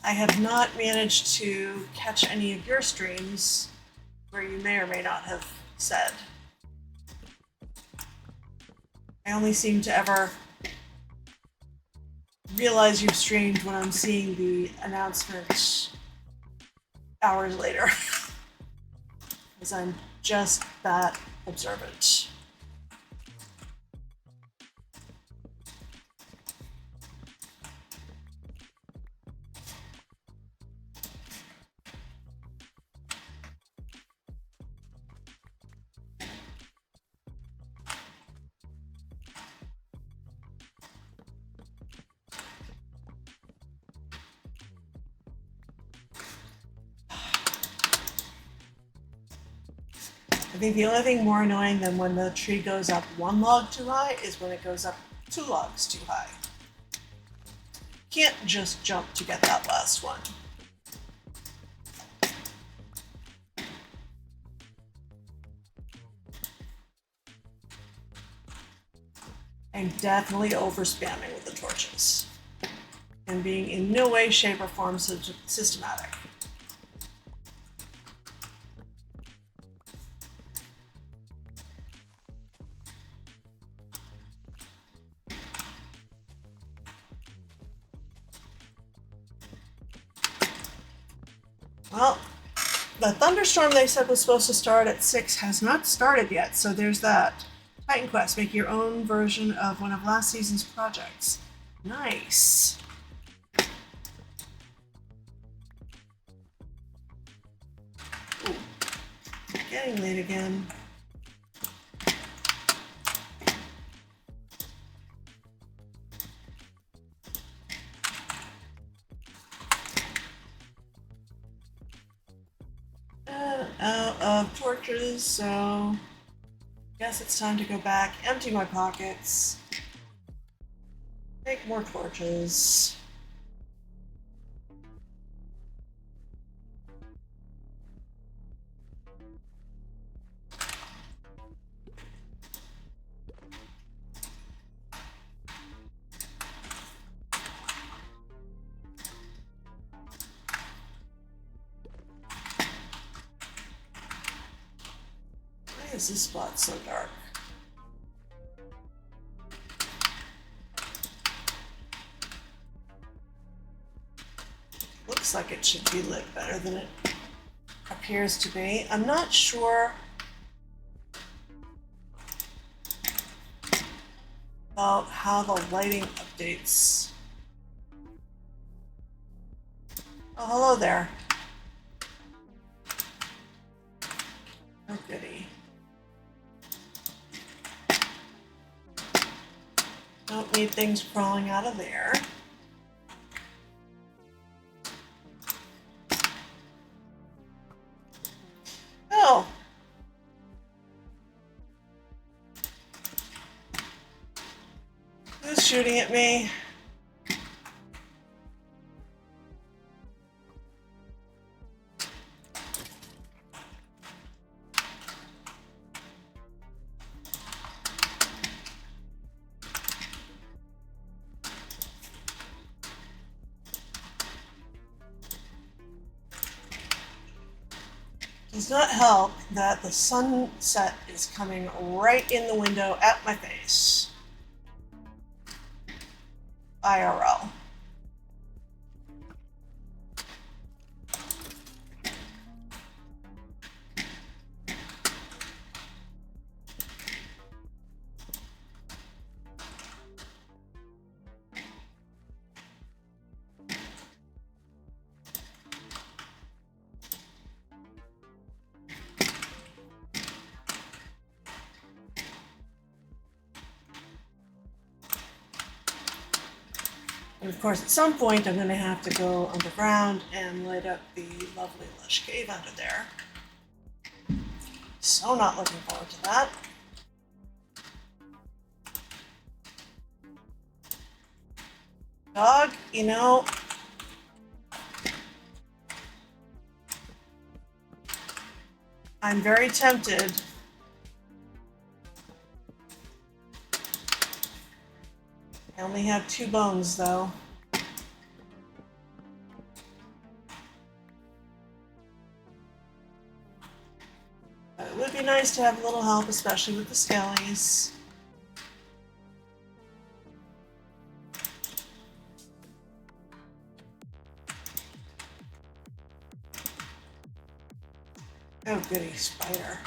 I have not managed to catch any of your streams where you may or may not have said. I only seem to ever realize you've streamed when I'm seeing the announcement hours later, because I'm just that observant. I think the only thing more annoying than when the tree goes up one log too high is when it goes up 2 logs too high. Can't just jump to get that last one. I'm definitely over spamming with the torches and being in no way, shape, or form systematic. Well, the thunderstorm they said was supposed to start at 6 has not started yet, so there's that. Titan Quest, make your own version of one of last season's projects. Nice. Ooh, getting late again. Out of torches, so guess it's time to go back, empty my pockets, make more torches. Why is this spot so dark? Looks like it should be lit better than it appears to be. I'm not sure about how the lighting updates. Oh, hello there. Oh, goody. Don't need things crawling out of there. Oh! Who's shooting at me? Does not help that the sunset is coming right in the window at my face. IRL. And of course, at some point, I'm going to have to go underground and light up the lovely lush cave under there. So not looking forward to that. Dog, you know, I'm very tempted I only have 2 bones, though. But it would be nice to have a little help, especially with the skellies. Oh, goody, spider.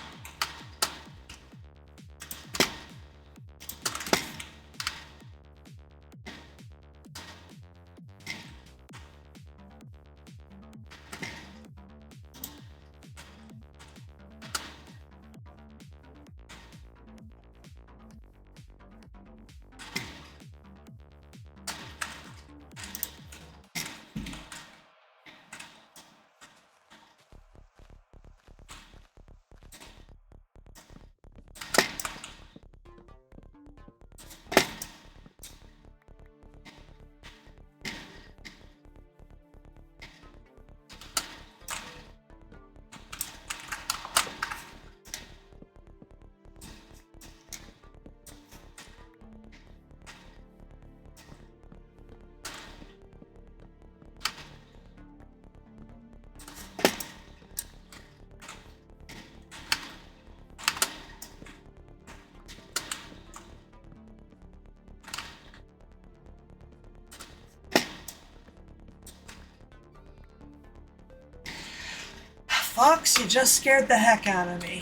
Fox, you just scared the heck out of me.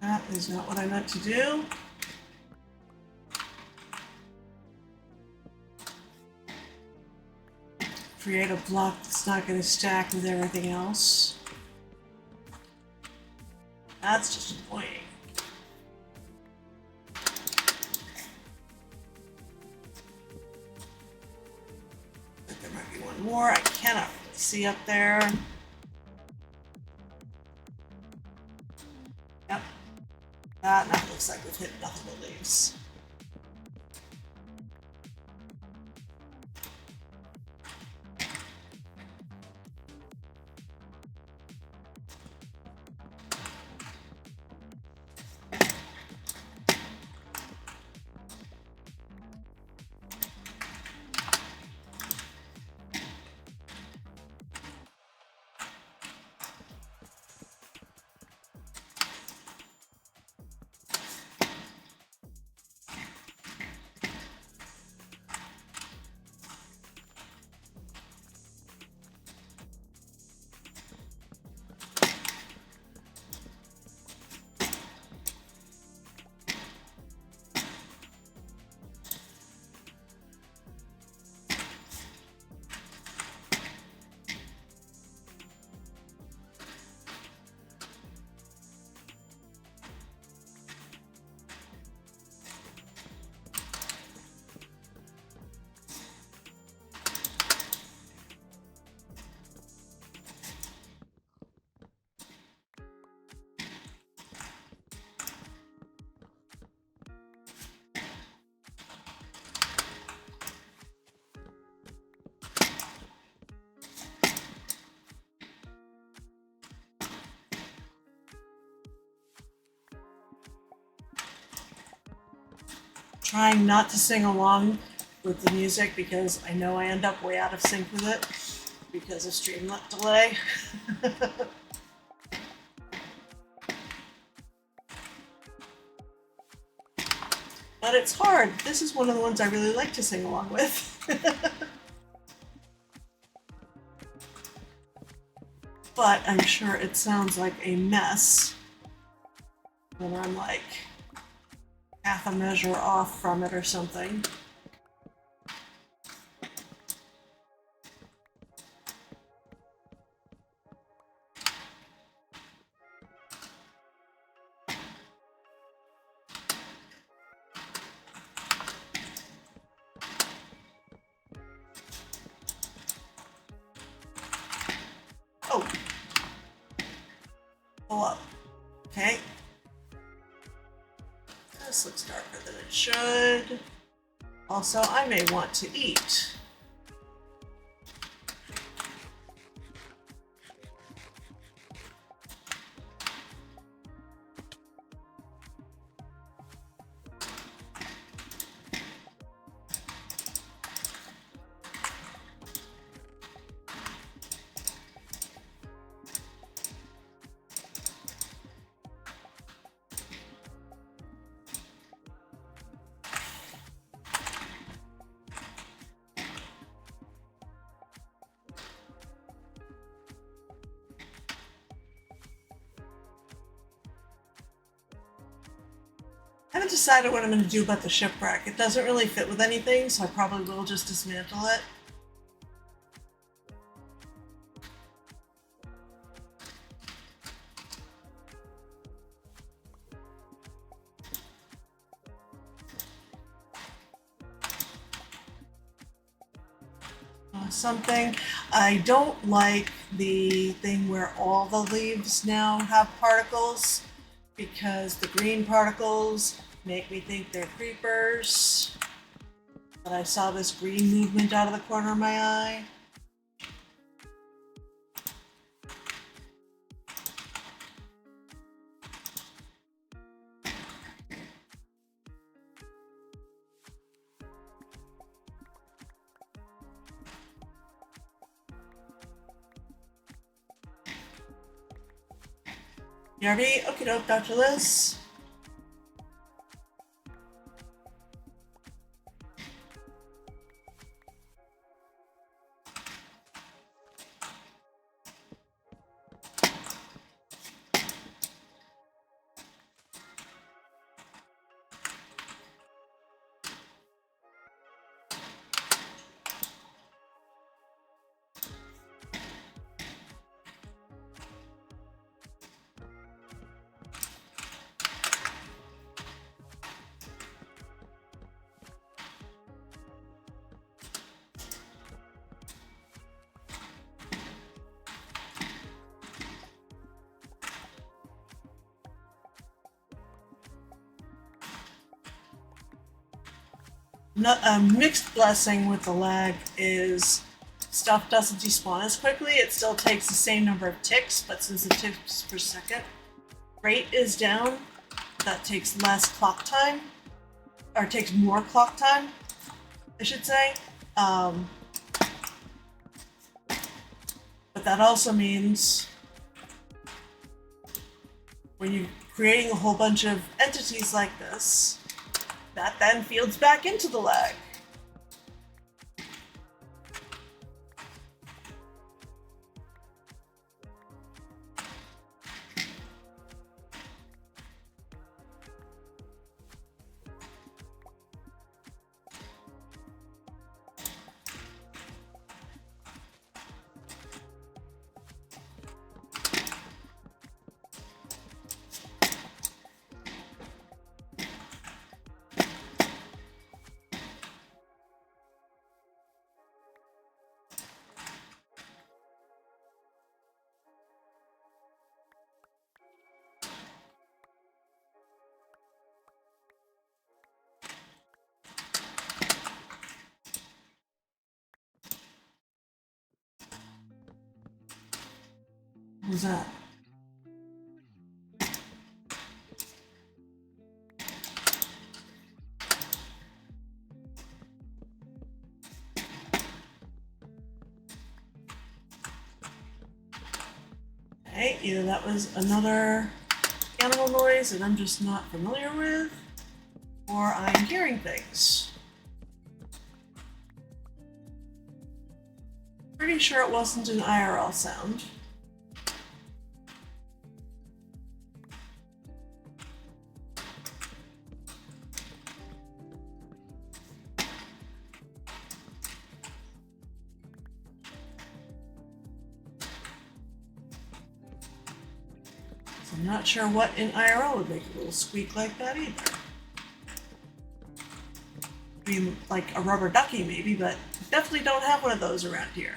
That is not what I meant to do. Create a block that's not going to stack with everything else. That's just annoying. I think there might be one more. I cannot really see up there. Yep. That now looks like we've hit nothing but leaves. trying not to sing along with the music because I know I end up way out of sync with it because of stream delay. But it's hard. This is one of the ones I really like to sing along with. But I'm sure it sounds like a mess when I'm like half a measure off from it or something. Oh, pull up. Okay. This looks darker than it should. Also, I may want to eat. I haven't decided what I'm going to do about the shipwreck. It doesn't really fit with anything, so I probably will just dismantle it. Something. I don't like the thing where all the leaves now have particles because the green particles make me think they're creepers. But I saw this green movement out of the corner of my eye. You ready? Okie doke, Dr. Liz. A mixed blessing with the lag is stuff doesn't despawn as quickly. It still takes the same number of ticks, but since the ticks per second rate is down, that takes less clock time, or takes more clock time, I should say. But that also means when you're creating a whole bunch of entities like this, that then feeds back into the lag. What was that? Okay, either that was another animal noise that I'm just not familiar with, or I'm hearing things. Pretty sure it wasn't an IRL sound. So I'm not sure what in IRL would make a little squeak like that either. I mean, like a rubber ducky maybe, but definitely don't have one of those around here.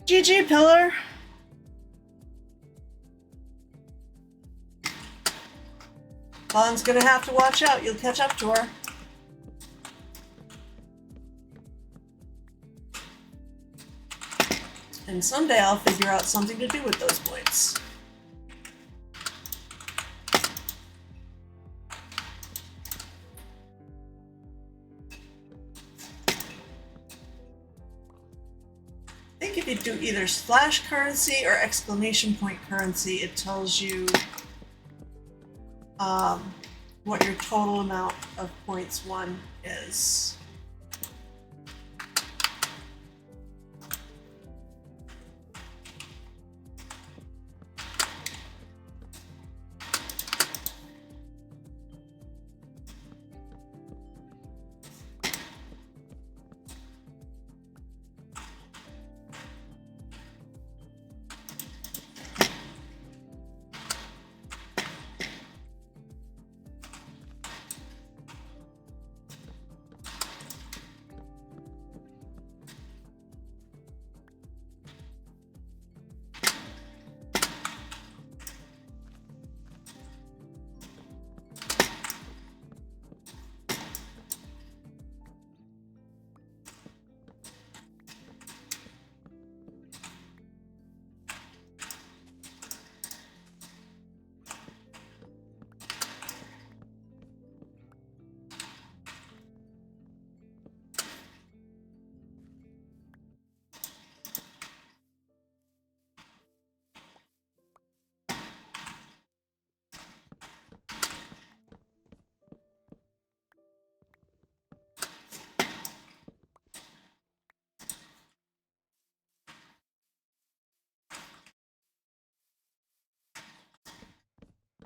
GG, Pillar. Fawn's gonna have to watch out. You'll catch up to her. And someday I'll figure out something to do with those points. I think if you do either splash currency or exclamation point currency, it tells you what your total amount of points won is.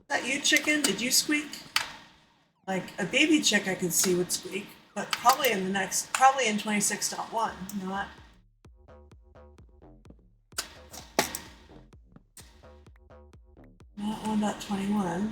That you, chicken? Did you squeak? Like a baby chick I could see would squeak, but probably in 26.1, not 1.21.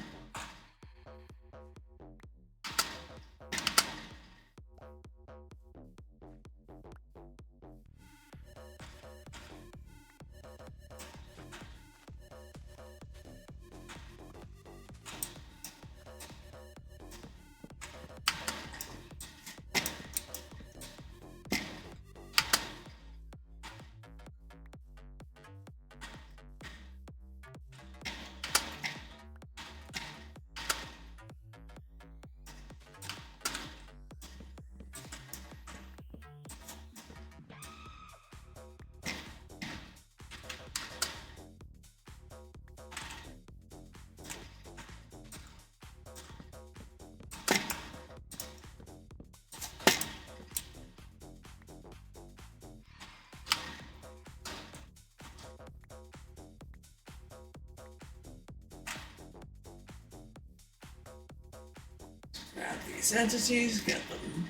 Grab these entities, get them.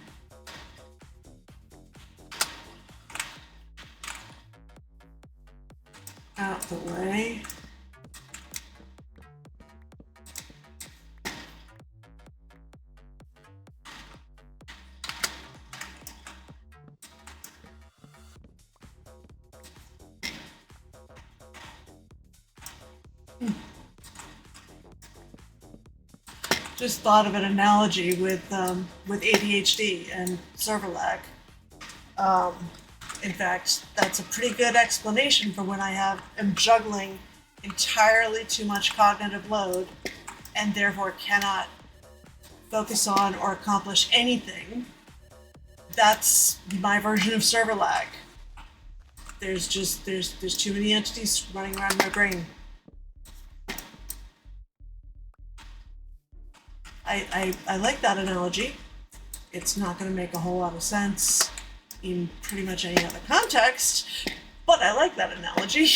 out the way. Just thought of an analogy with ADHD and server lag. In fact, that's a pretty good explanation for when I am juggling entirely too much cognitive load and therefore cannot focus on or accomplish anything. That's my version of server lag. There's too many entities running around my brain. I like that analogy. It's not going to make a whole lot of sense in pretty much any other context, but I like that analogy.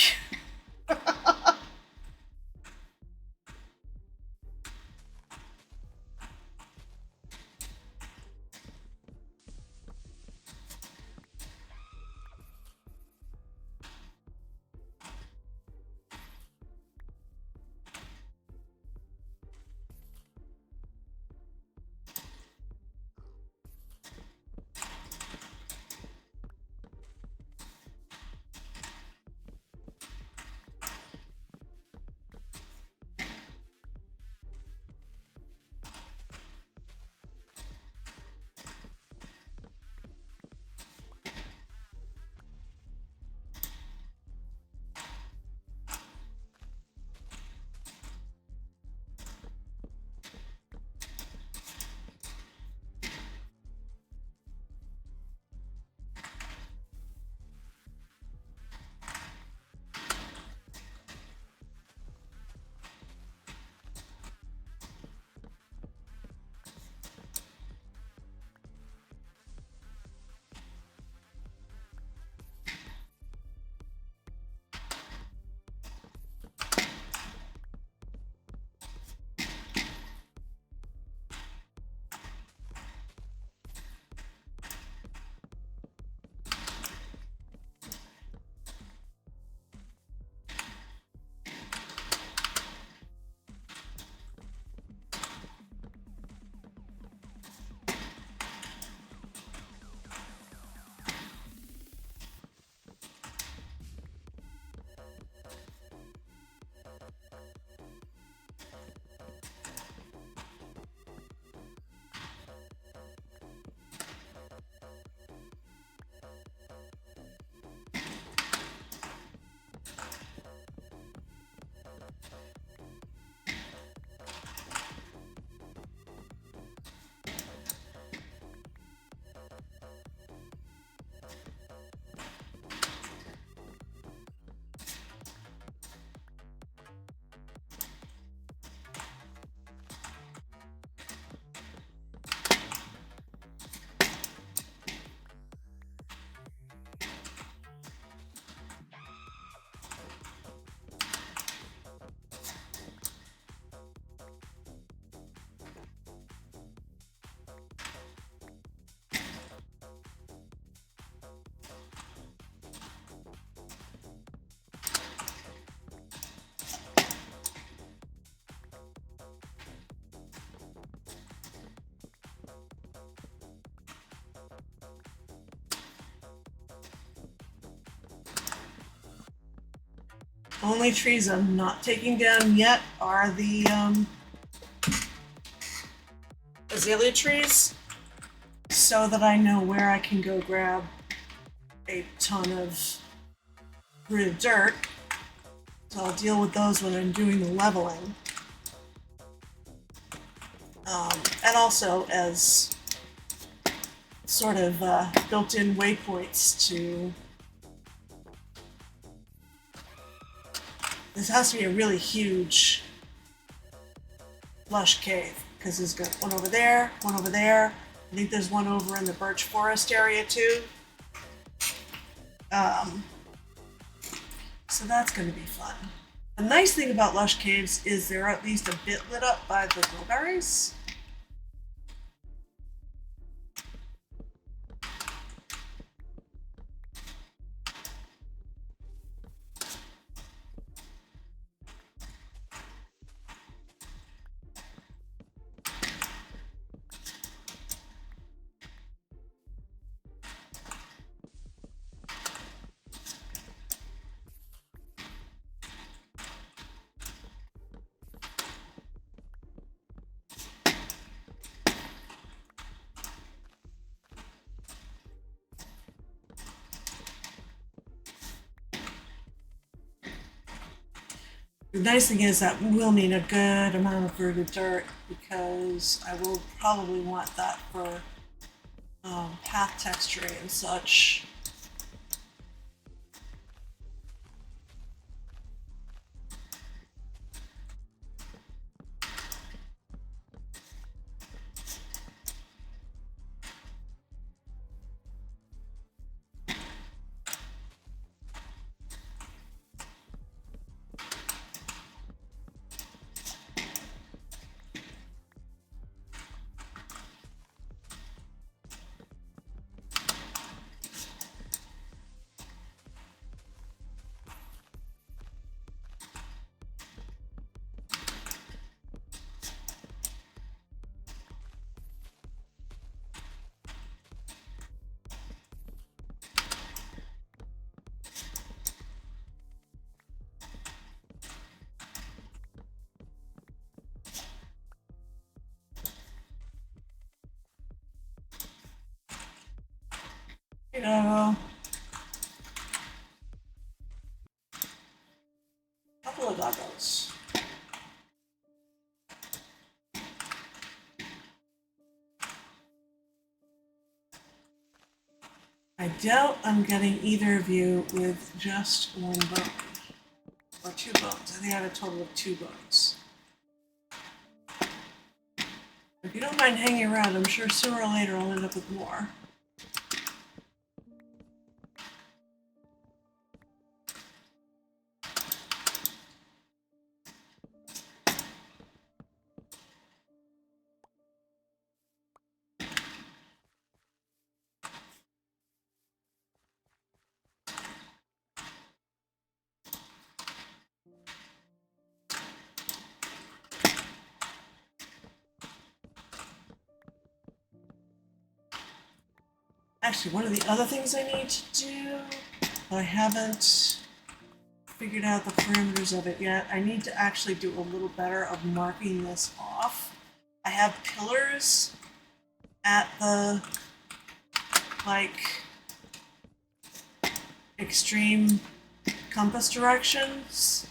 Only trees I'm not taking down yet are the azalea trees, so that I know where I can go grab a ton of rooted dirt. So I'll deal with those when I'm doing the leveling. And also as sort of built-in waypoints to... This has to be a really huge lush cave, because there's got one over there, one over there. I think there's one over in the birch forest area too. So that's going to be fun. The nice thing about lush caves is they're at least a bit lit up by the glowberries. The nice thing is that we'll need a good amount of rooted dirt because I will probably want that for path texturing and such. You know, a couple of doggos. I doubt I'm getting either of you with just one bone. Or 2 bones. I think I have a total of 2 bones. If you don't mind hanging around, I'm sure sooner or later I'll end up with more. Actually, one of the other things I need to do, but I haven't figured out the parameters of it yet, I need to actually do a little better of marking this off. I have pillars at the, like, extreme compass directions,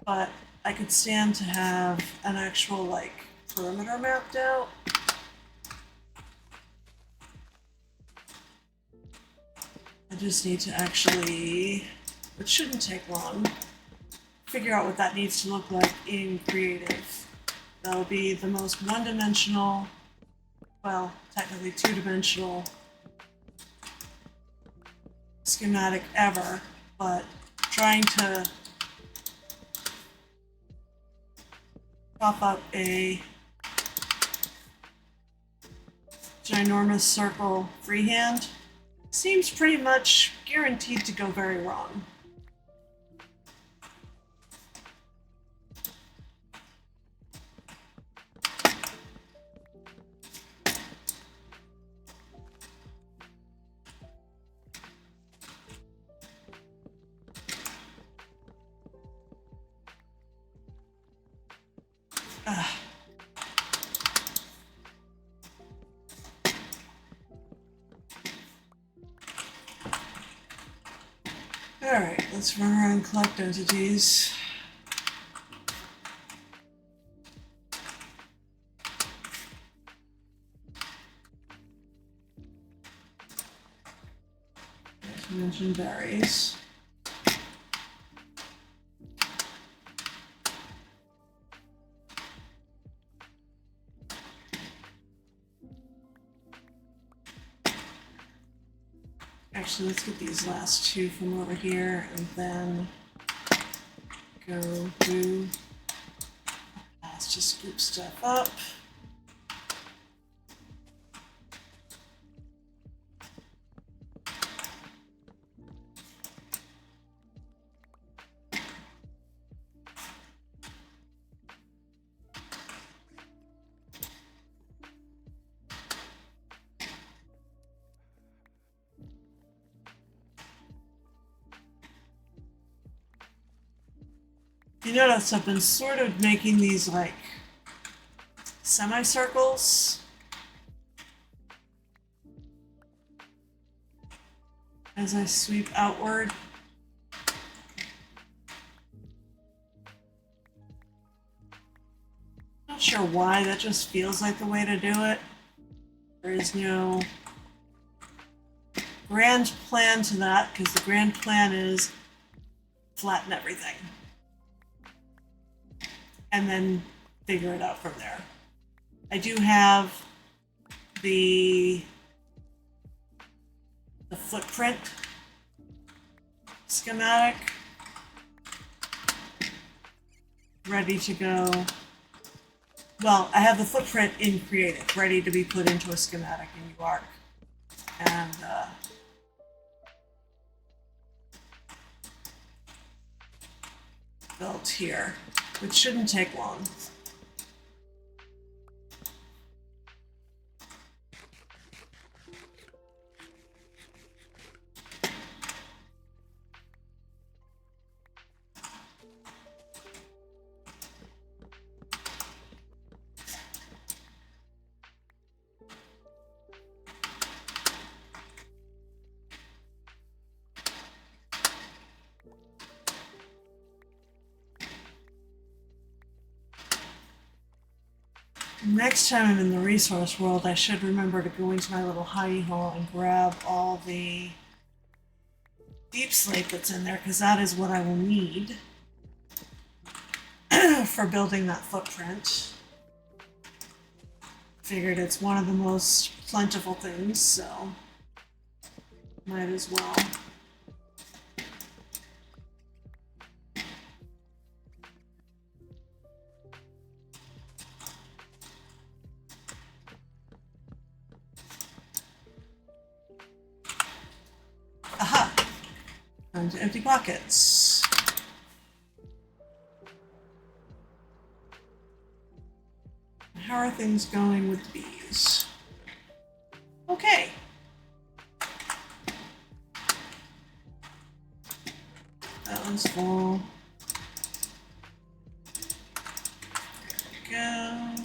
but I could stand to have an actual, like, perimeter mapped out. I just need to actually, it shouldn't take long, figure out what that needs to look like in creative. That'll be the most one-dimensional, well, technically two-dimensional schematic ever, but trying to pop up a ginormous circle freehand seems pretty much guaranteed to go very wrong. Alright, let's run around and collect entities. Let's mention berries. Actually, let's get these last 2 from over here and then go do. Let's just scoop stuff up. You notice I've been sort of making these like semicircles as I sweep outward. sure why, that just feels like the way to do it. There is no grand plan to that, because the grand plan is flatten everything and then figure it out from there. I do have the footprint schematic ready to go. Well, I have the footprint in Creative ready to be put into a schematic in UARC. And built here, which shouldn't take long. Next time I'm in the resource world, I should remember to go into my little hidey hole and grab all the deep slate that's in there, because that is what I will need for building that footprint. Figured it's one of the most plentiful things, so might as well. Aha! Time to empty pockets. How are things going with the bees? Okay. That one's full. There we go.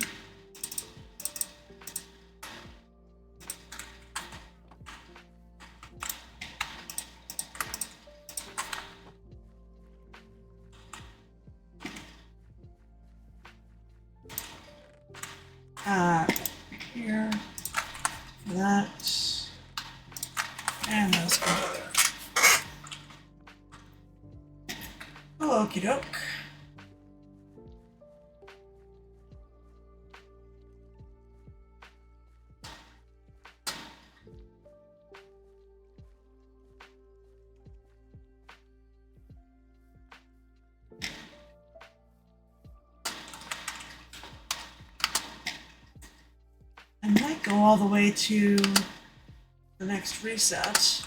Here, that, and those go there. Okie doke. I might go all the way to the next reset.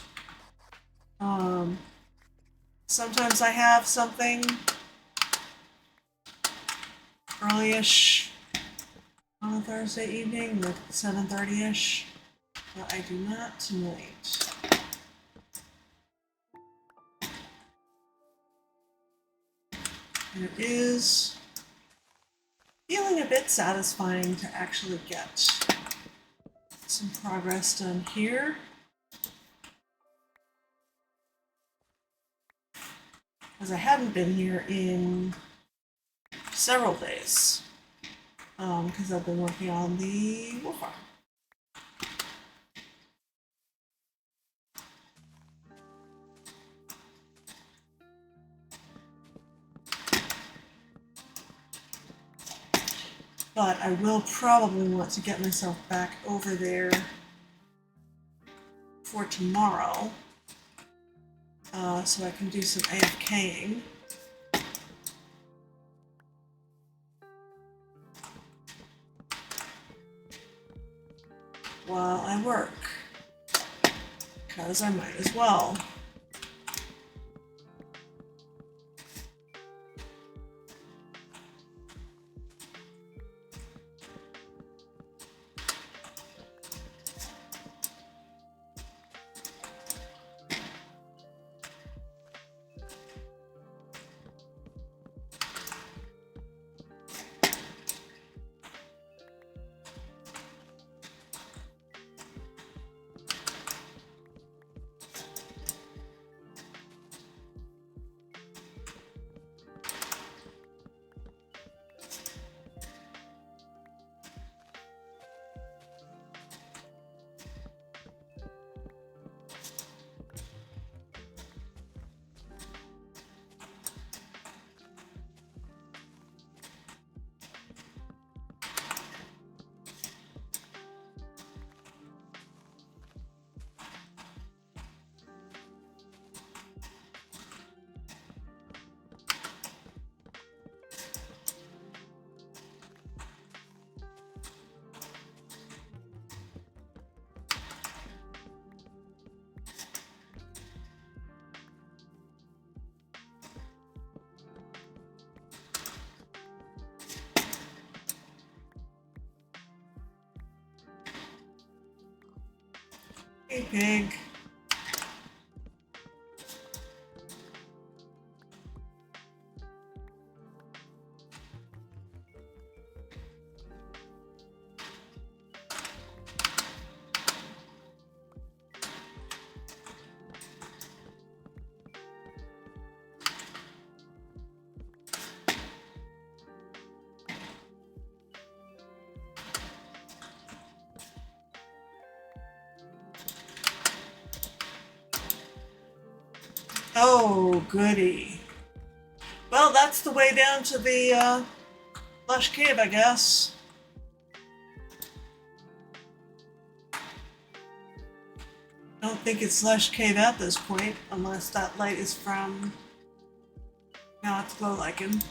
Sometimes I have something early-ish on a Thursday evening, like 7:30-ish, but I do not tonight. And it is feeling a bit satisfying to actually get some progress done here. Because I hadn't been here in several days, because I've been working on the wolf farm. But I will probably want to get myself back over there for tomorrow, so I can do some AFKing. While I work, because I might as well. Hey, pig. Oh, goody. Well, that's the way down to the lush cave, I guess. I don't think it's lush cave at this point, unless that light is from... No, it's glow lichen.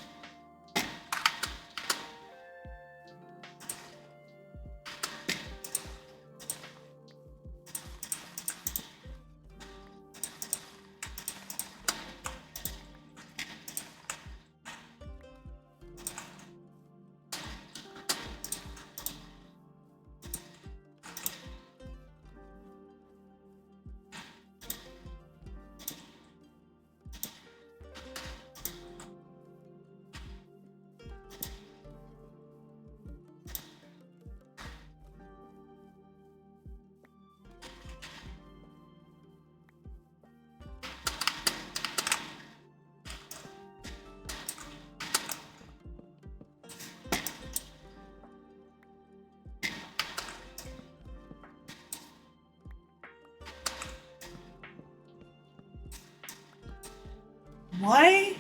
Why?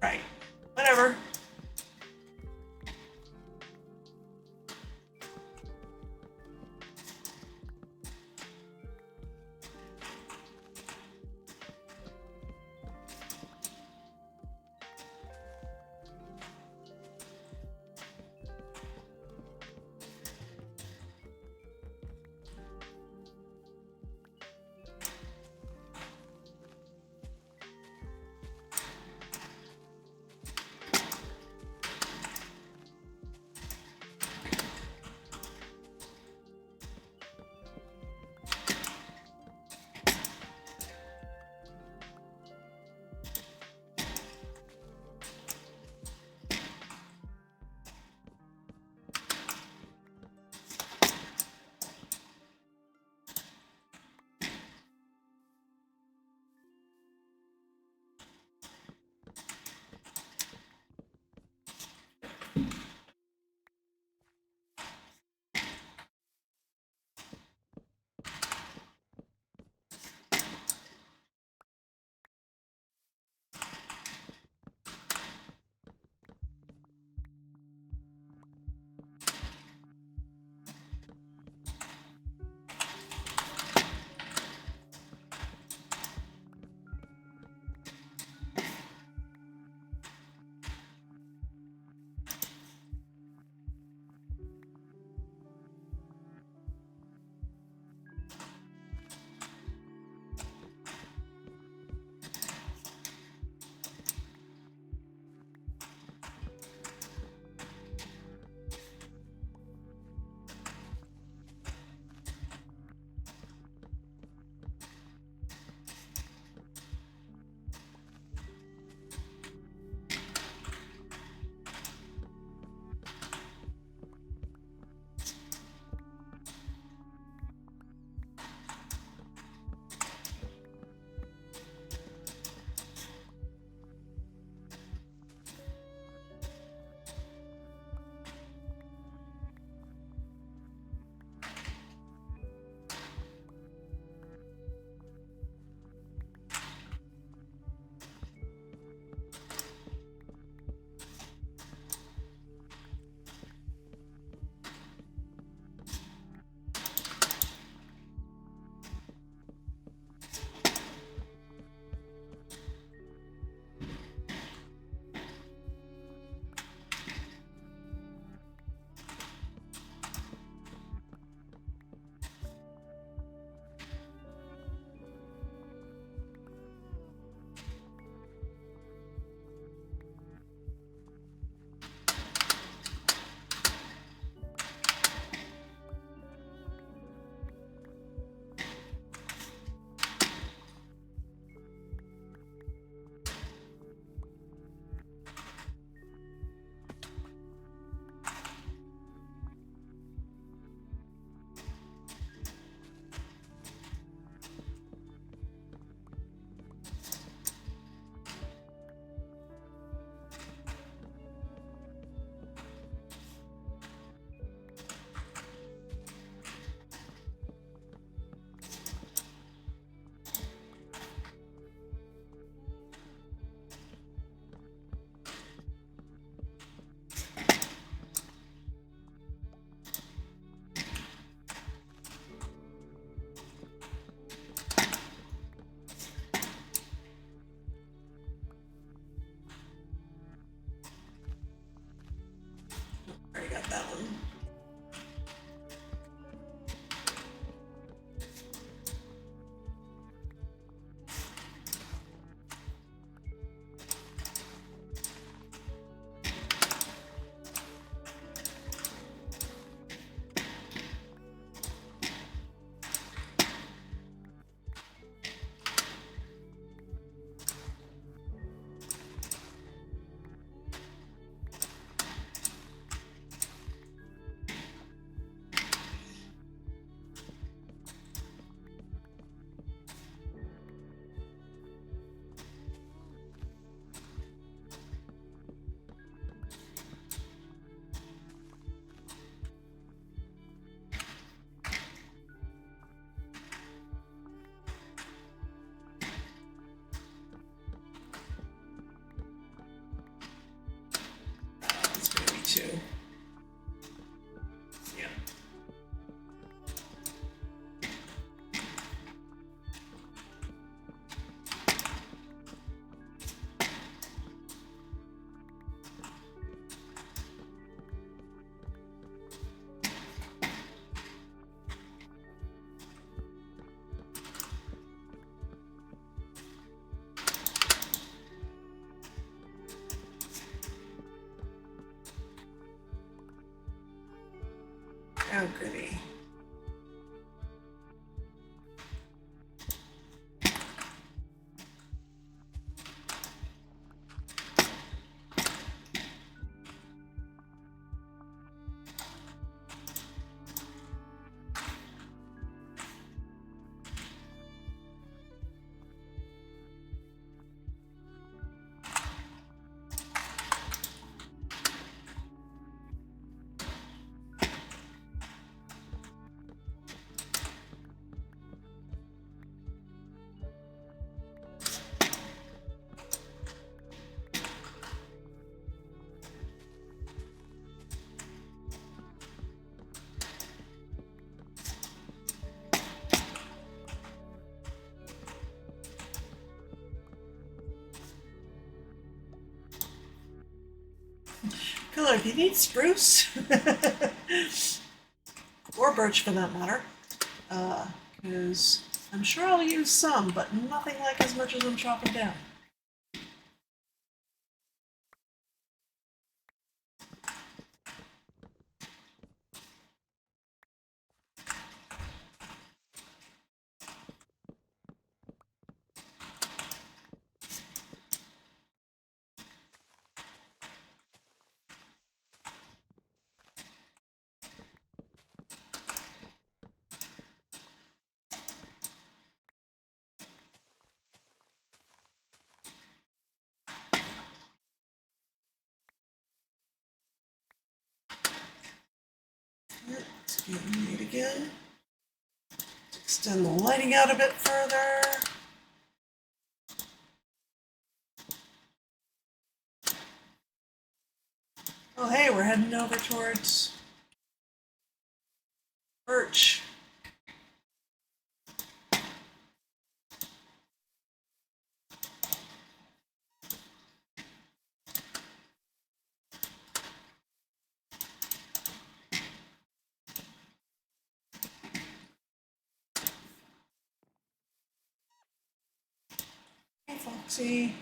Right. Whatever. Oh, goody. Cooler, if you need spruce, or birch for that matter, because I'm sure I'll use some, but nothing like as much as I'm chopping down. It's getting late again. Extend the lighting out a bit further. Oh, hey, we're heading over towards birch. Hey, Foxy.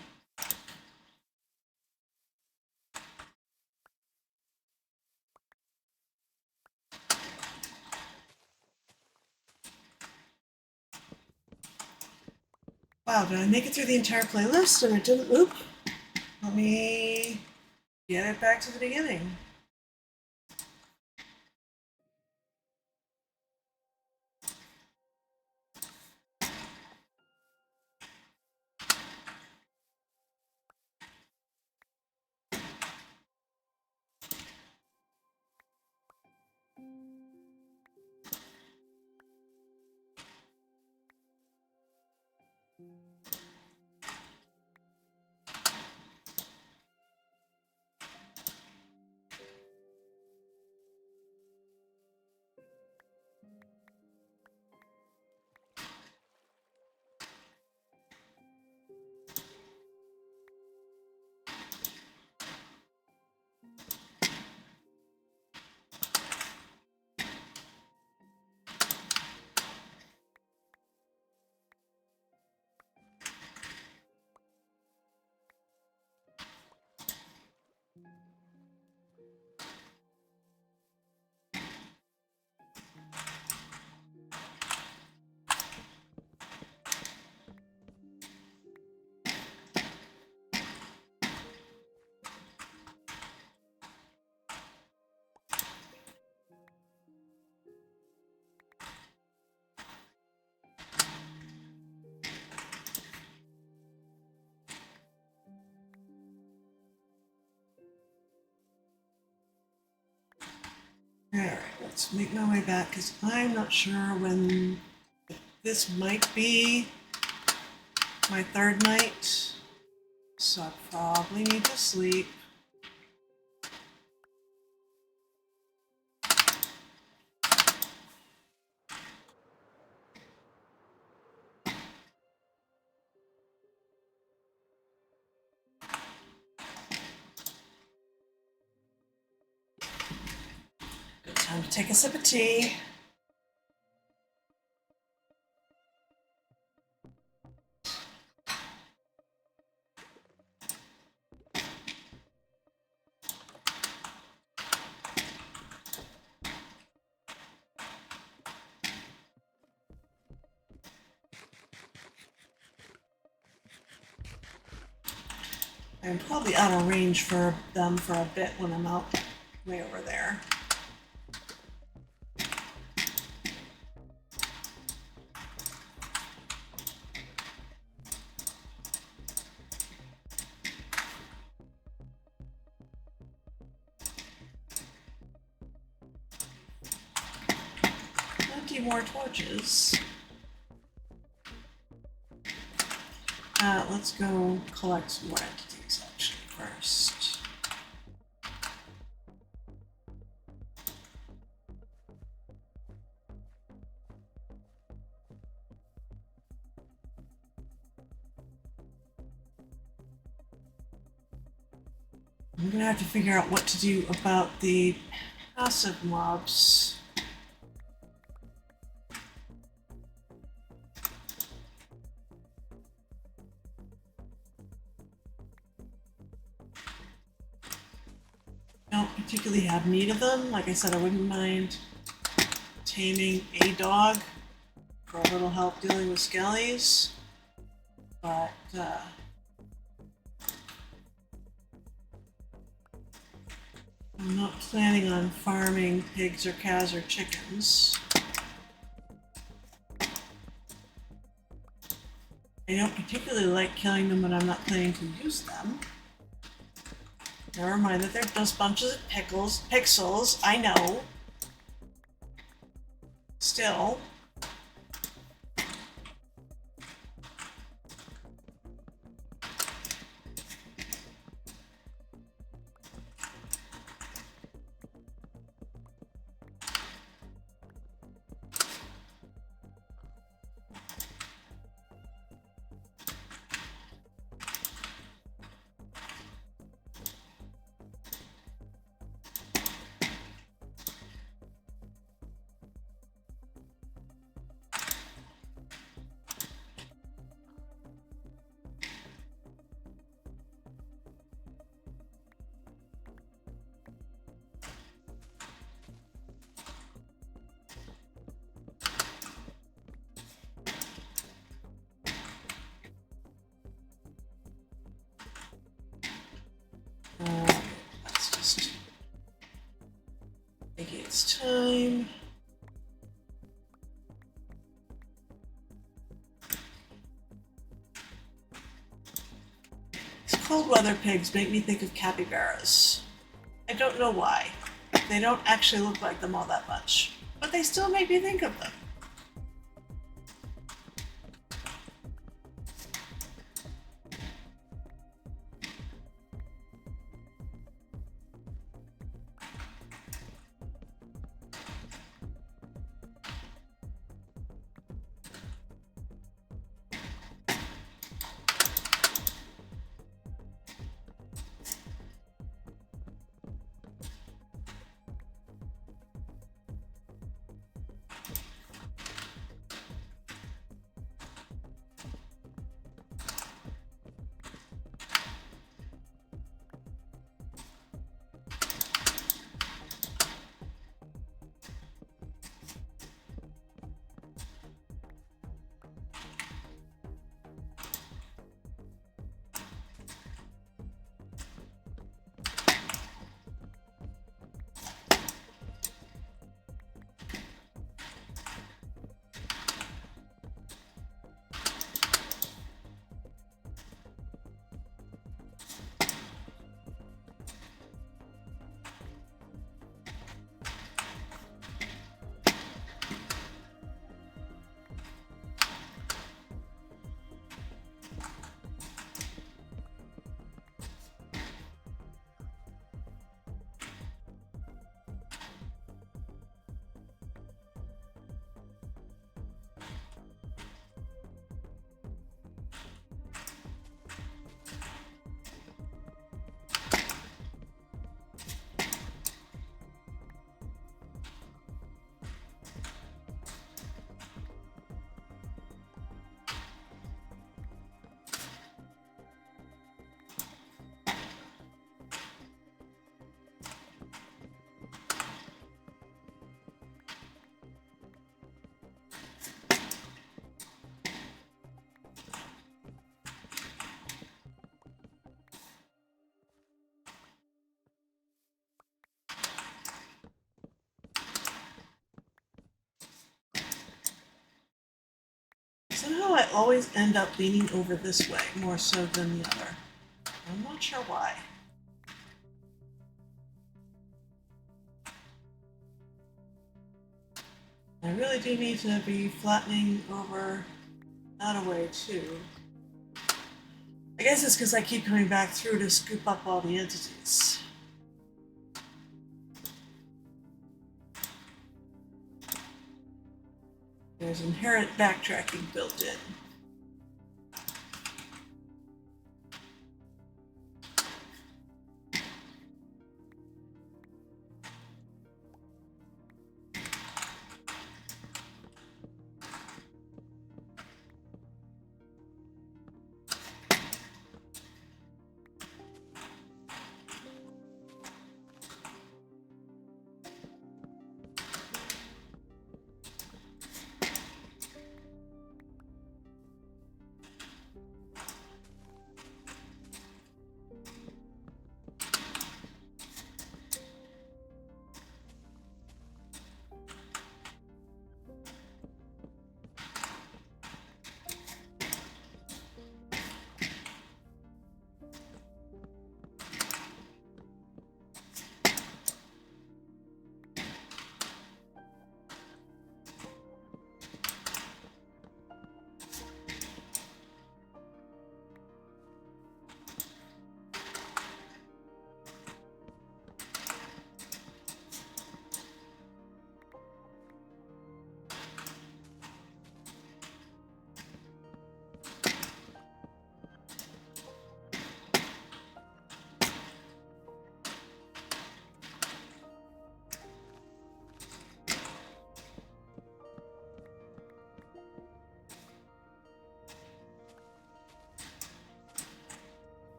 Wow, did I make it through the entire playlist and it didn't loop? Let me get it back to the beginning. Alright, let's make my way back because I'm not sure when this might be my third night, so I probably need to sleep. Good time to take a sip of tea. I'm probably out of range for them for a bit when I'm out way over there. Plenty more torches. Let's go collect some more entities actually first. I'm gonna have to figure out what to do about the passive mobs. I don't particularly have need of them. Like I said, I wouldn't mind taming a dog for a little help dealing with skellies, but I'm not planning on farming pigs or cows or chickens. I don't particularly like killing them when I'm not planning to use them. Never mind that they're just bunches of pixels, I know. Still. Let's just make it's time. These cold weather pigs make me think of capybaras. I don't know why. They don't actually look like them all that much, but they still make me think of them. I always end up leaning over this way more so than the other. I'm not sure why. I really do need to be flattening over that way too. I guess it's because I keep coming back through to scoop up all the entities. There's inherent backtracking built in.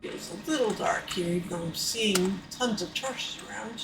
It's a little dark here, even though I'm seeing tons of torches around.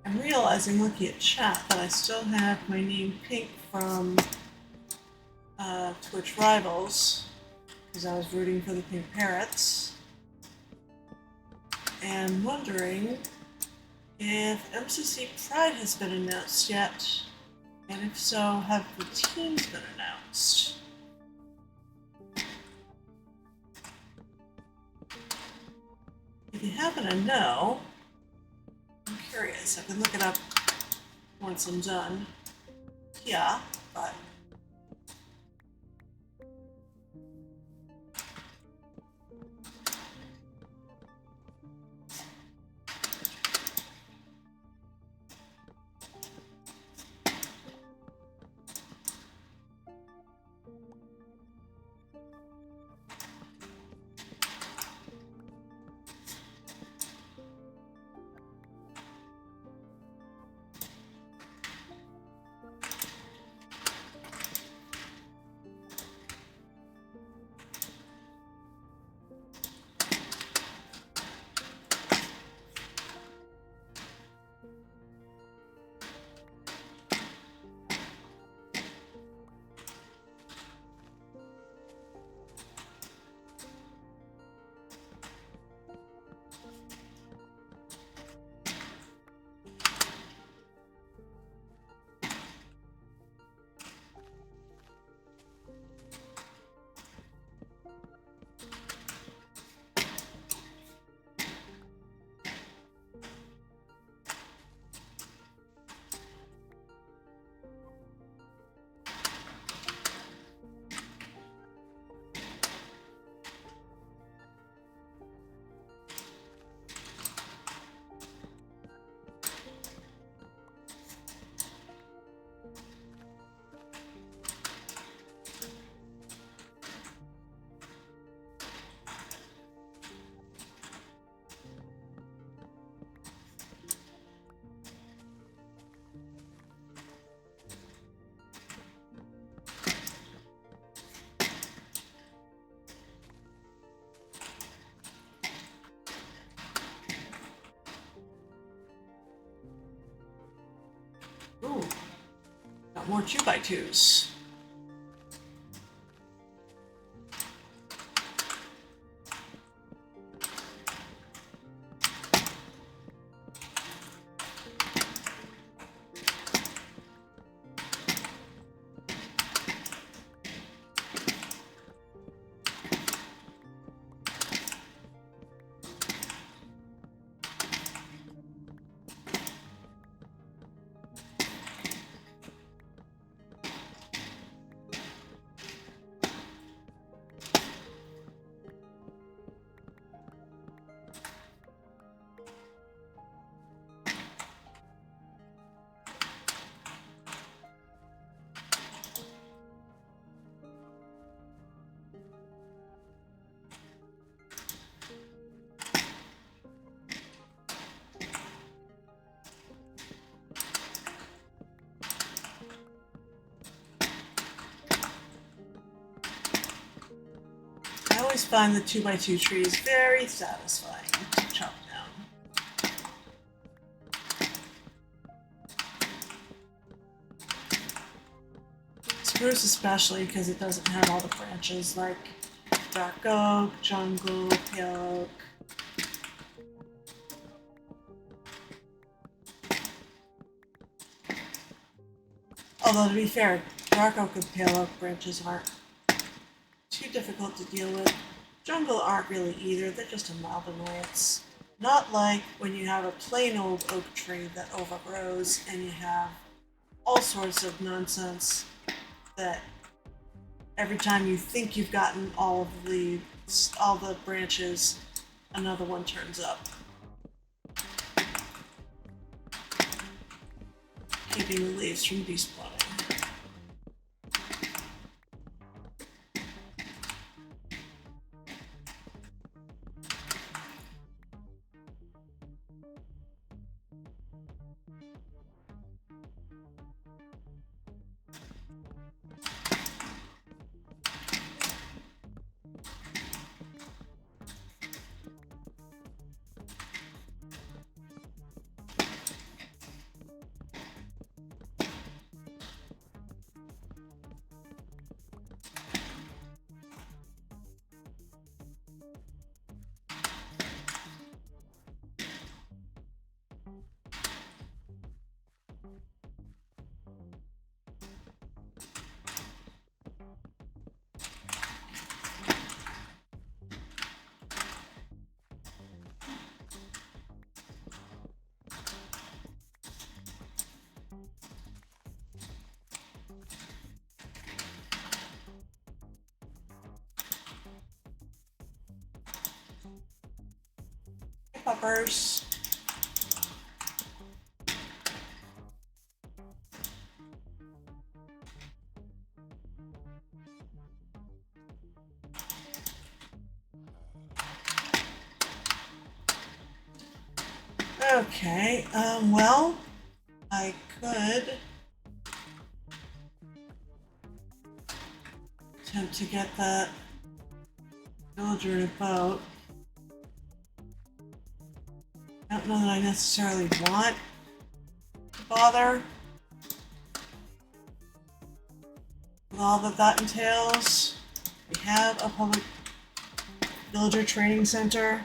I'm realizing, looking at chat, that I still have my name pink from Twitch Rivals, because I was rooting for the Pink Parrots, and wondering if MCC Pride has been announced yet, and if so, have the teams been announced? If you happen to know, I'm curious. I can look it up once I'm done. Yeah, but out more 2x2s. I always find the 2x2 trees very satisfying to chop down. Spruce especially because it doesn't have all the branches like dark oak, jungle, pale oak. Although to be fair, dark oak and pale oak branches aren't too difficult to deal with. Jungle aren't really either, they're just a mild annoyance. Not like when you have a plain old oak tree that overgrows and you have all sorts of nonsense that every time you think you've gotten all of the leaves, all the branches, another one turns up. Keeping the leaves from despawning. Puppers. Okay, well, I could attempt to get that villager in a boat. I don't know that I necessarily want to bother with all that that entails. We have a public villager training center.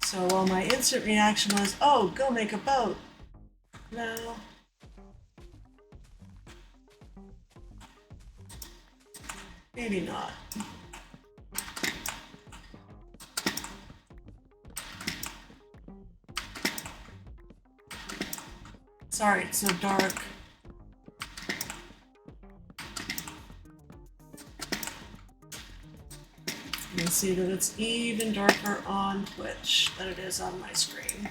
So while my instant reaction was, oh, go make a boat. No. Maybe not. Sorry, it's so dark. You can see that it's even darker on Twitch than it is on my screen.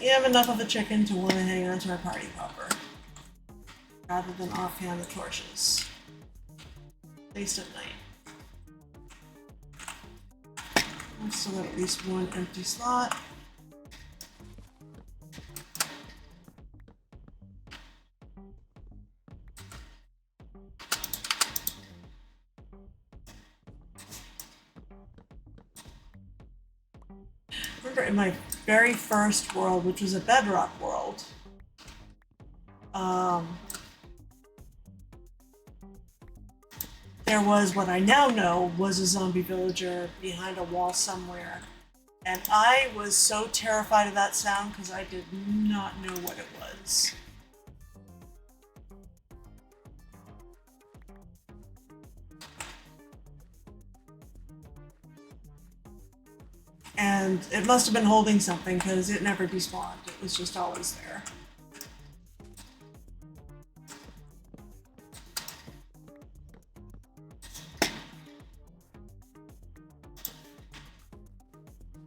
You have enough of a chicken to want to hang on to a party popper, rather than offhand the torches. At least at night. I've still got at least one empty slot. remember in my very first world, which was a bedrock world, there was what I now know was a zombie villager behind a wall somewhere. And I was so terrified of that sound because I did not know what it was. And it must have been holding something because it never despawned. It was just always there.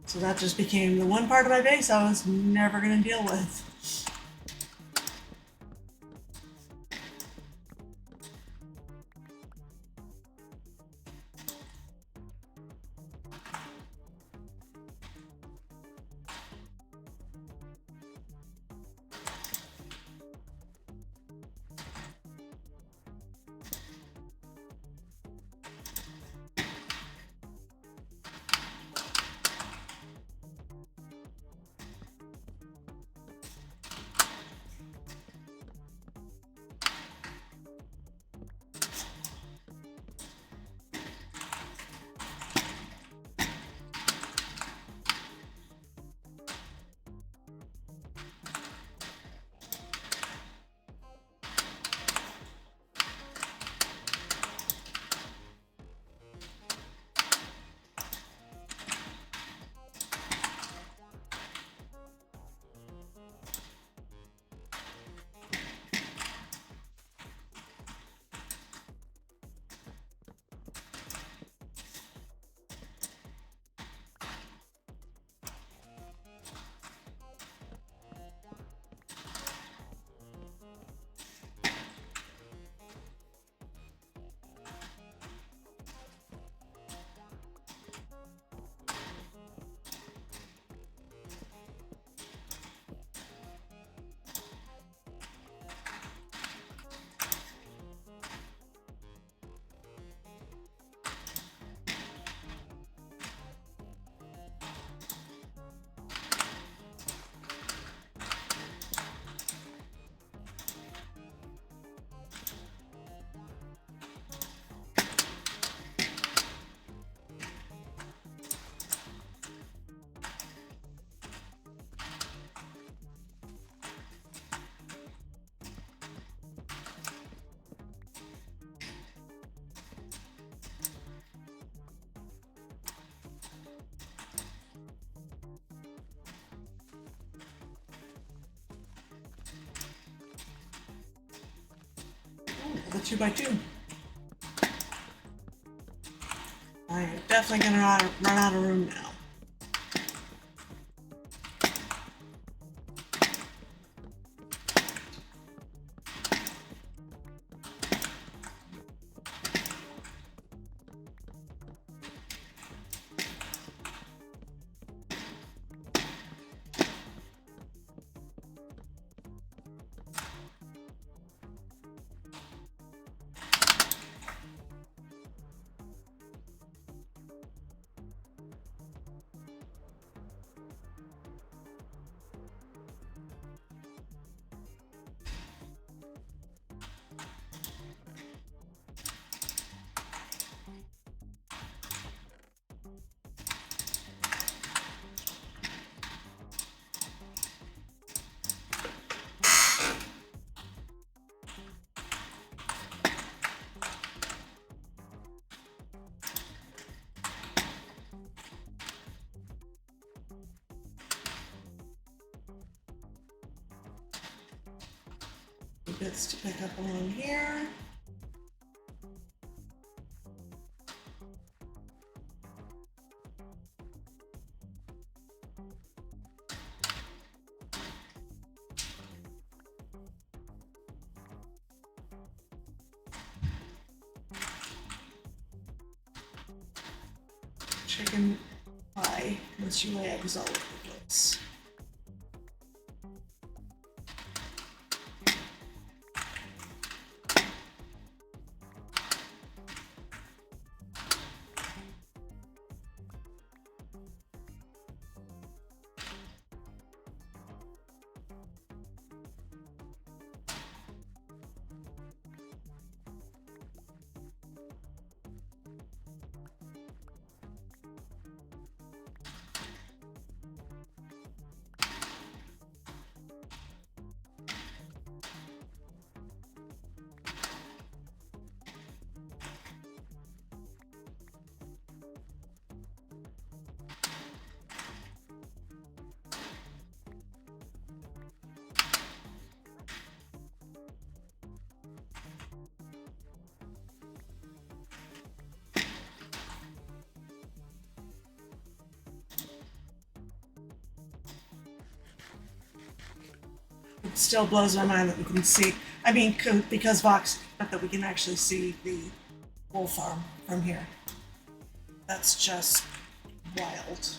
So that just became the one part of my base I was never going to deal with. The 2x2. I am definitely gonna run out of room now. Bits to pick up along here. Chicken pie, unless you lay eggs all over the place. still blows my mind that we can see, I mean, because Vox, but that we can actually see the wool farm from here. That's just wild.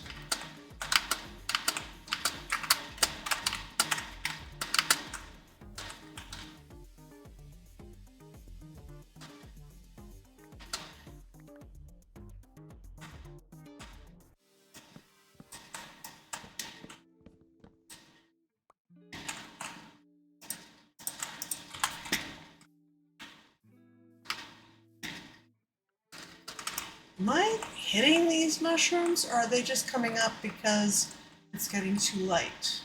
Am I hitting these mushrooms, or are they just coming up because it's getting too light?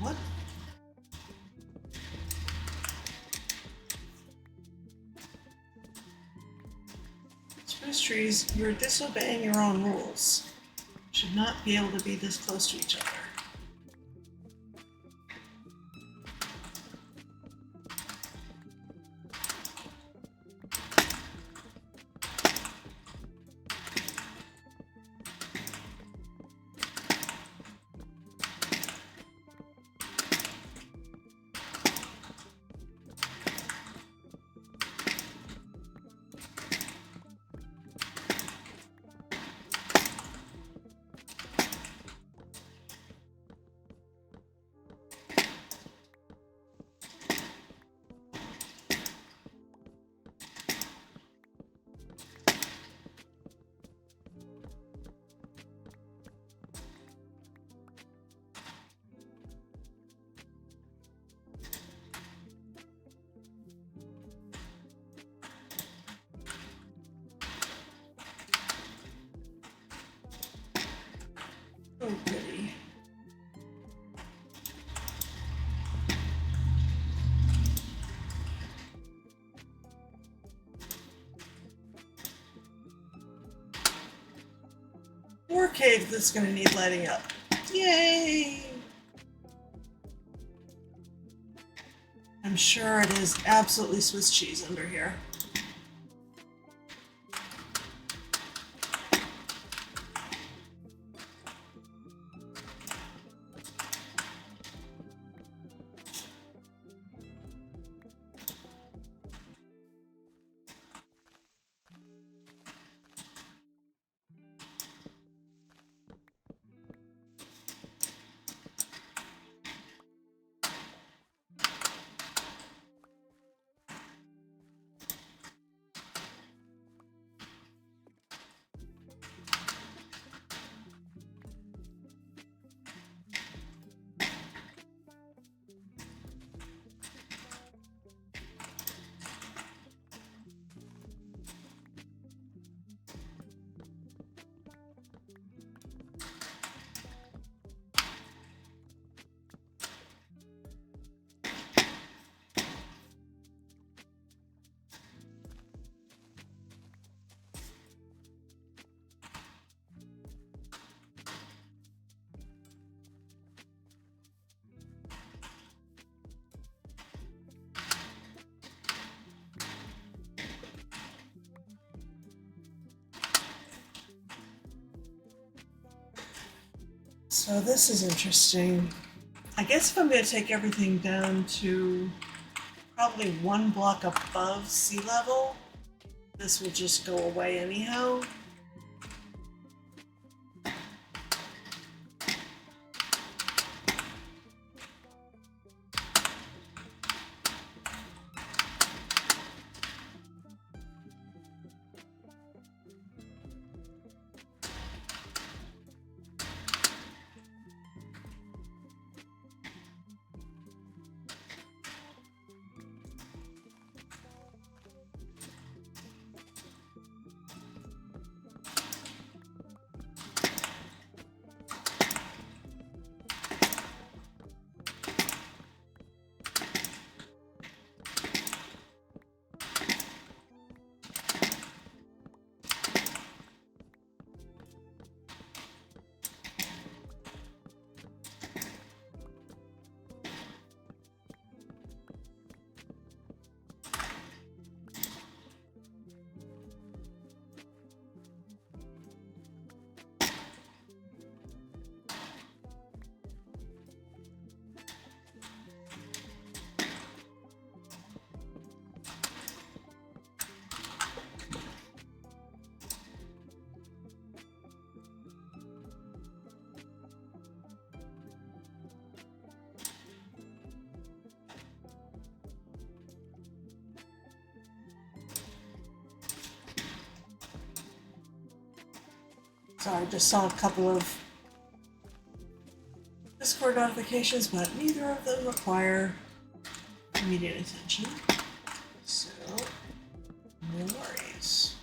What? Spruce trees, you're disobeying your own rules. Should not be able to be this close to each other. Oh, goody. More cave that's going to need lighting up. Yay! I'm sure it is absolutely Swiss cheese under here. So this is interesting. I guess if I'm going to take everything down to probably 1 block above sea level, this will just go away anyhow. So I just saw a couple of Discord notifications, but neither of them require immediate attention. So, no worries.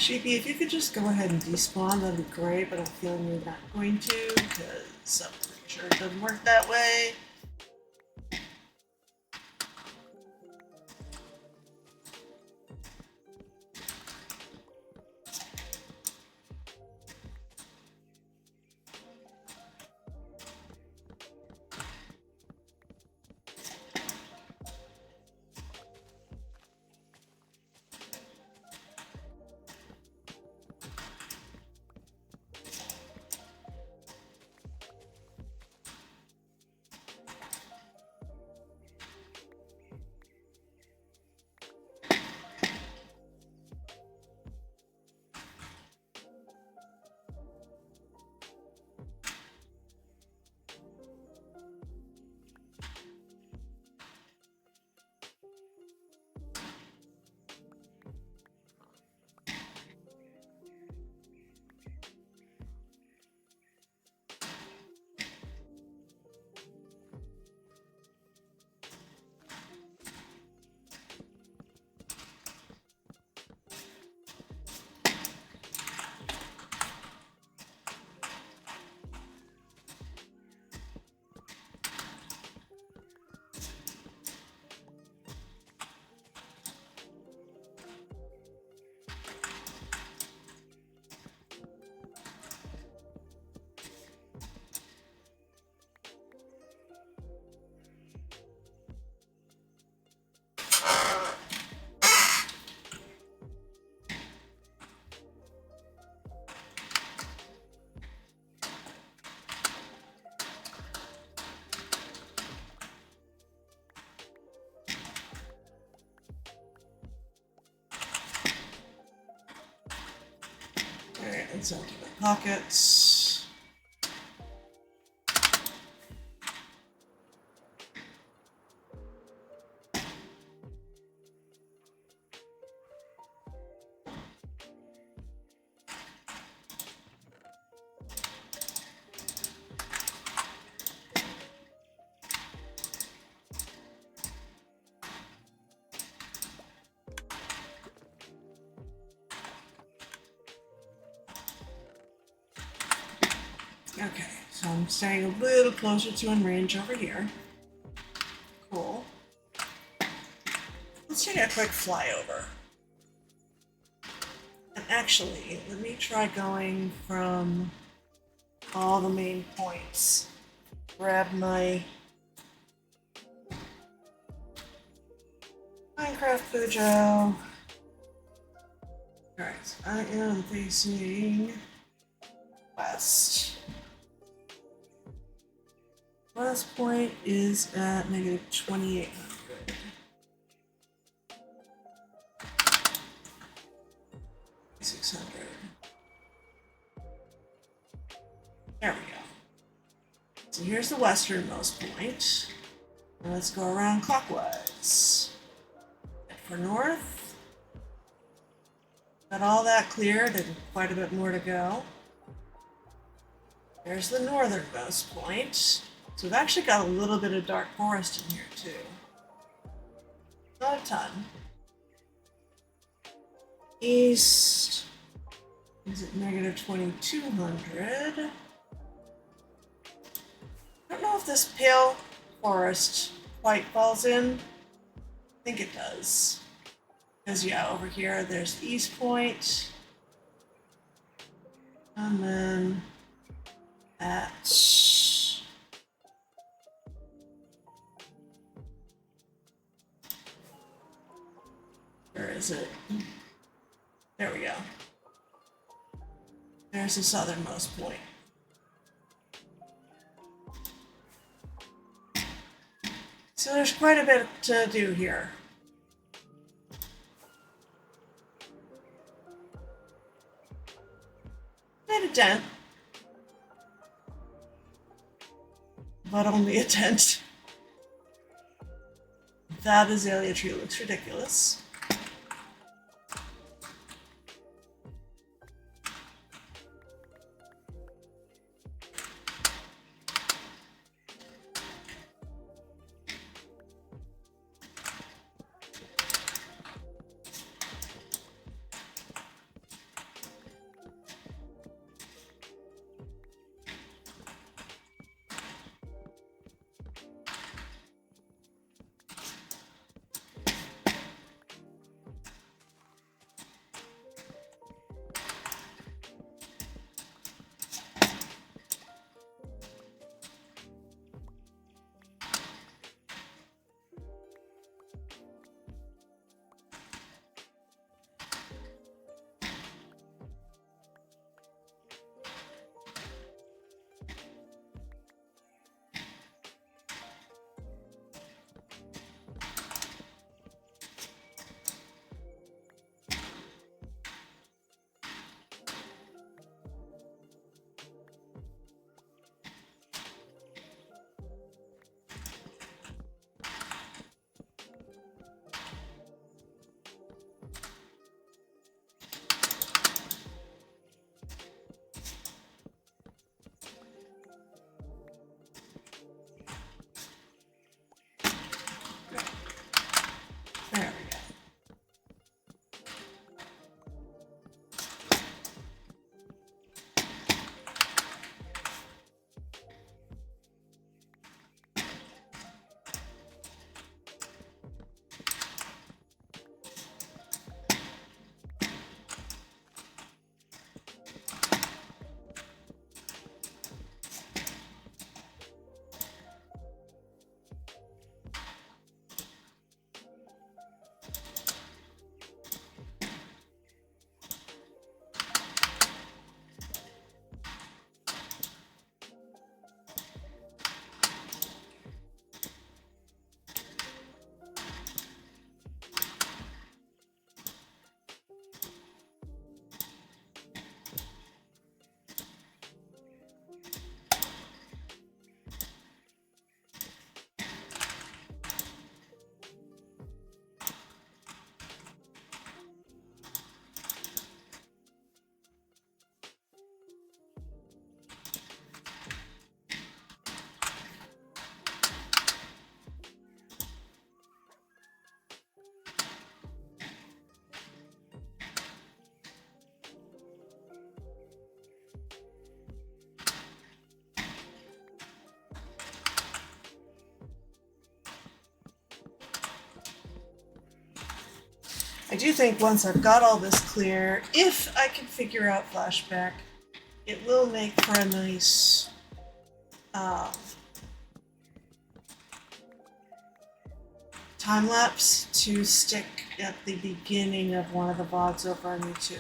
Sheepy, if you could just go ahead and despawn, that'd be great, but I'm feeling you're not going to, because I'm pretty sure it doesn't work that way. Alright, let's empty my pockets. Okay, so I'm staying a little closer to in range over here. Cool. Let's take a quick flyover. And actually, let me try going from all the main points. Grab my TitanCraft Fujo. Alright, so I am facing west. Last point is at negative 2800. There we go. So here's the westernmost point. And let's go around clockwise. Head for north. Got all that cleared and quite a bit more to go. There's the northernmost point. So we've actually got a little bit of dark forest in here too. Not a ton. East is at negative 2200. I don't know if this pale forest quite falls in. I think it does. Because yeah, over here there's the east point. And then at where is it? There we go. There's the southernmost point. So there's quite a bit to do here. Made a dent. But only a dent. That azalea tree looks ridiculous. I do think once I've got all this clear, if I can figure out flashback, it will make for a nice time lapse to stick at the beginning of one of the VODs over on YouTube.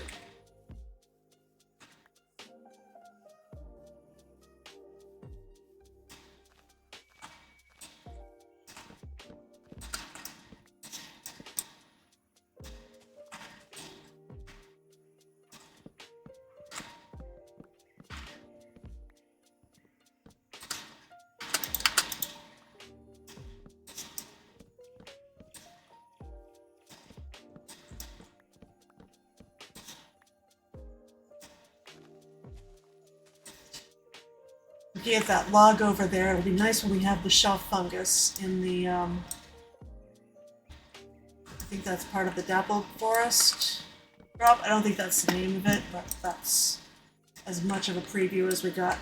Get that log over there. It'll be nice when we have the shelf fungus in the, I think that's part of the dappled forest drop. I don't think that's the name of it, but that's as much of a preview as we got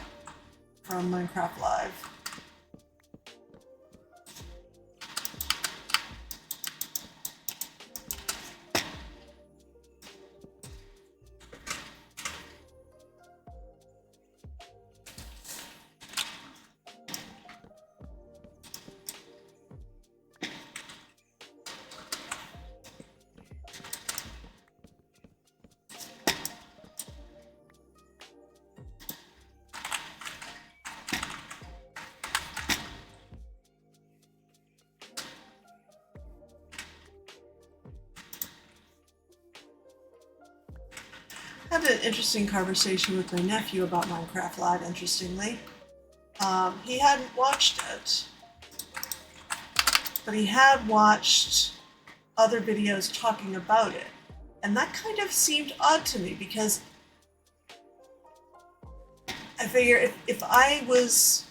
from Minecraft Live. I had an interesting conversation with my nephew about Minecraft Live, interestingly. He hadn't watched it, but he had watched other videos talking about it. And that kind of seemed odd to me because I figure if I was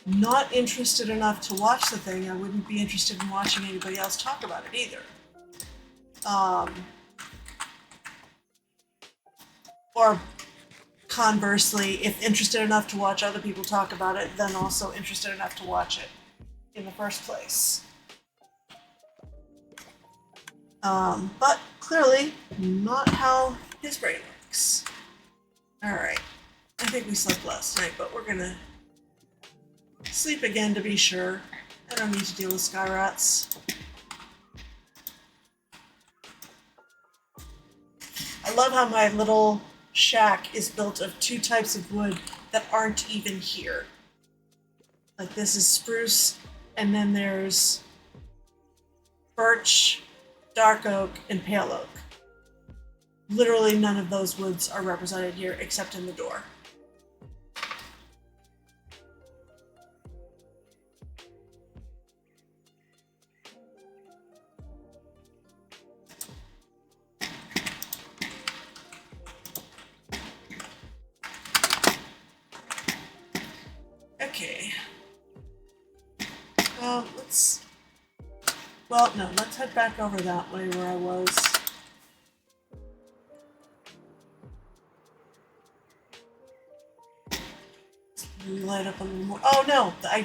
not interested enough to watch the thing, I wouldn't be interested in watching anybody else talk about it either. Or conversely, if interested enough to watch other people talk about it, then also interested enough to watch it in the first place. But clearly, not how his brain works. Alright, I think we slept last night, but we're gonna sleep again to be sure. I don't need to deal with sky rats. I love how my little shack is built of two types of wood that aren't even here. Like this is spruce, and then there's birch, dark oak, and pale oak. Literally none of those woods are represented here except in the door. Okay. Let's head back over that way where I was. Light up a little more. Oh no, that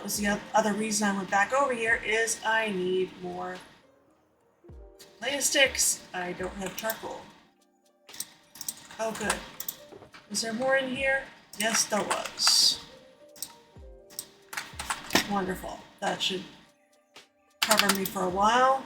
was the other reason I went back over here is I need more light sticks. I don't have charcoal. Oh good. Was there more in here? Yes, there was. Wonderful. That should cover me for a while.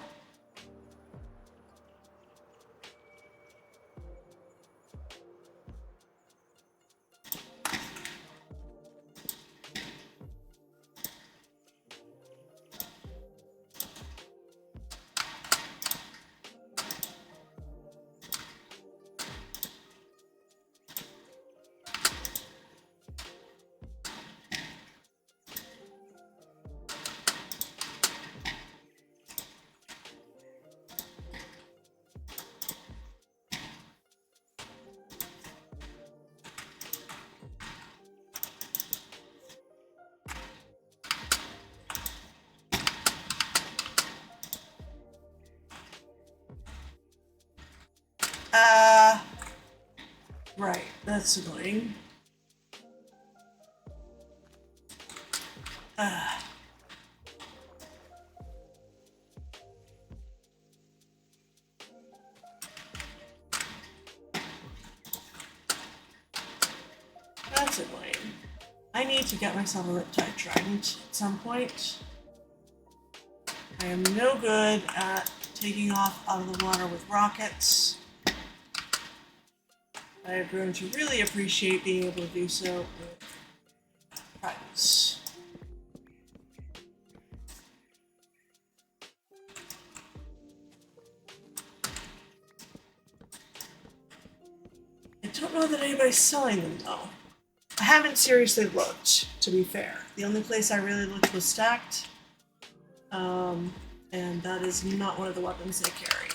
Right, that's annoying. that's annoying. I need to get myself a Riptide Trident at some point. I am no good at taking off out of the water with rockets. I have grown to really appreciate being able to do so with tridents. I don't know that anybody's selling them though. I haven't seriously looked, to be fair. The only place I really looked was Stacked, and that is not one of the weapons they carry.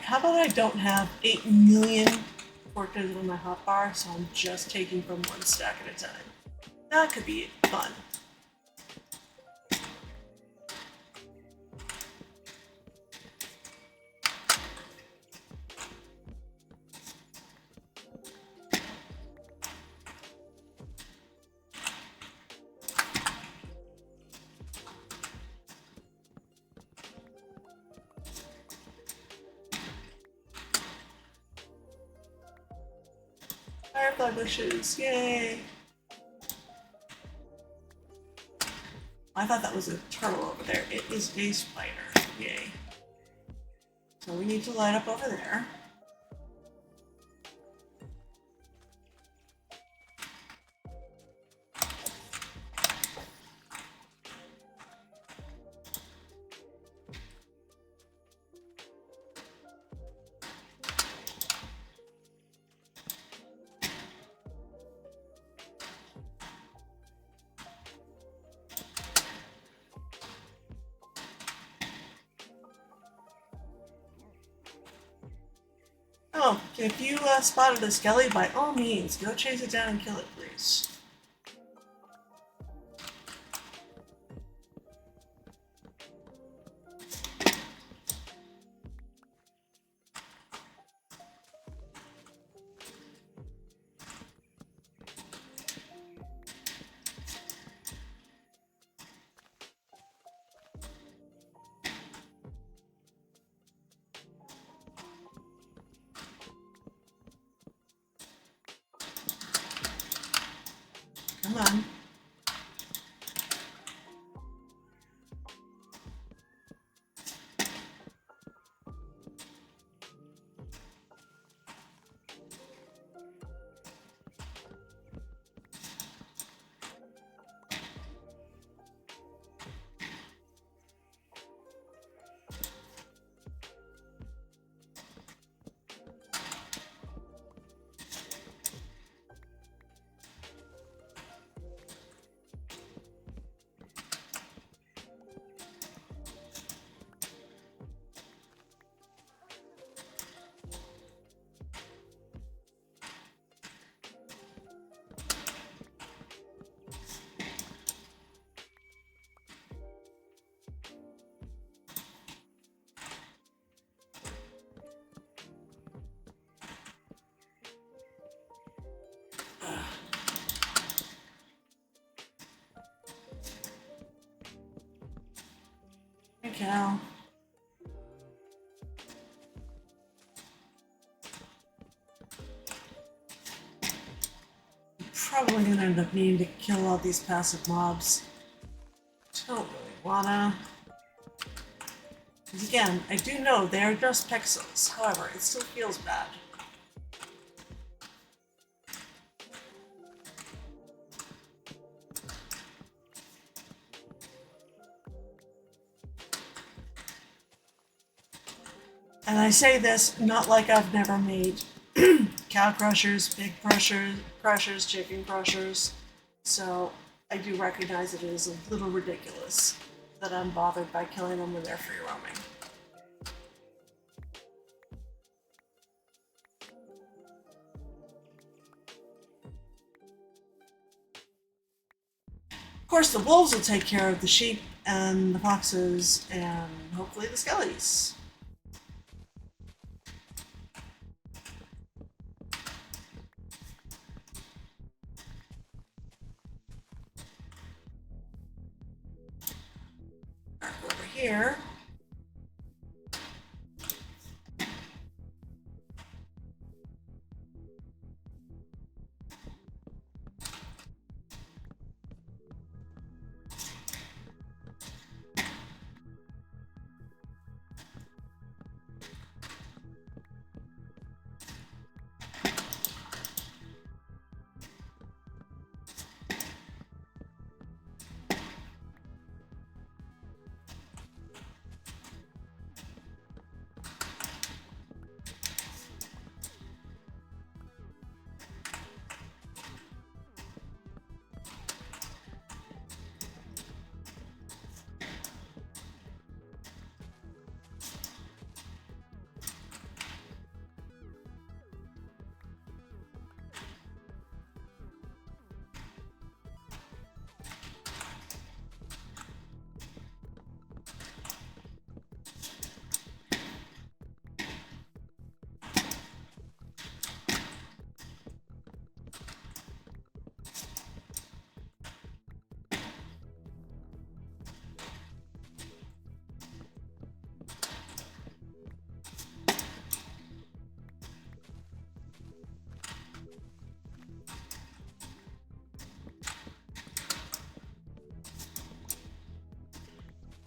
How about I don't have 8 million torches on my hotbar, so I'm just taking from one stack at a time. That could be fun. Firefly bushes, yay! I thought that was a turtle over there. It is a spider, yay. So we need to light up over there. Oh, if you spotted a skelly, by all means, go chase it down and kill it, please. Come on. Hey, Cal. I'm probably gonna end up needing to kill all these passive mobs. Don't really wanna. Because again, I do know they are just pixels. However, it still feels bad. And I say this not like I've never made cow crushers, pig crushers, chicken crushers. So I do recognize it is a little ridiculous that I'm bothered by killing them when they're free roaming. Of course, the wolves will take care of the sheep and the foxes and hopefully the skellies. Back over here.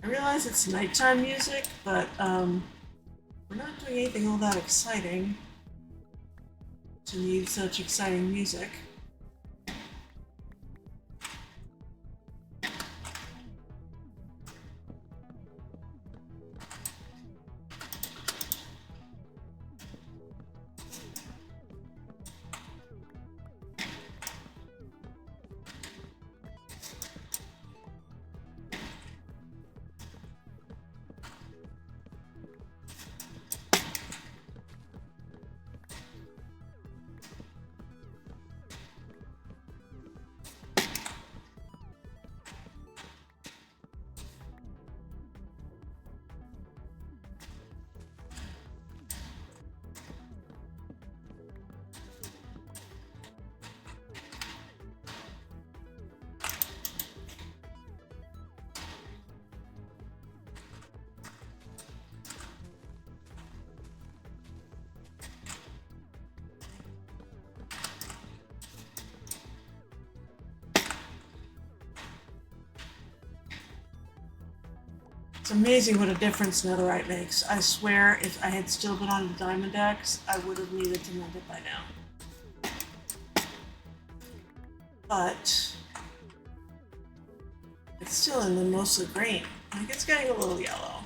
I realize it's nighttime music, but we're not doing anything all that exciting to need such exciting music. It's amazing what a difference netherite makes. I swear, if I had still been on the Diamond X, I would have needed to mend it by now. But it's still in the mostly green. Like, it's getting a little yellow.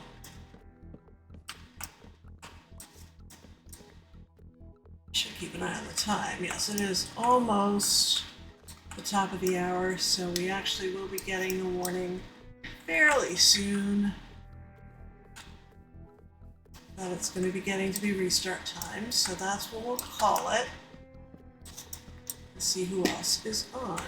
Should keep an eye on the time. Yes, it is almost the top of the hour, so we actually will be getting the warning fairly soon that it's going to be getting to be restart time, so that's what we'll call it. Let's see who else is on.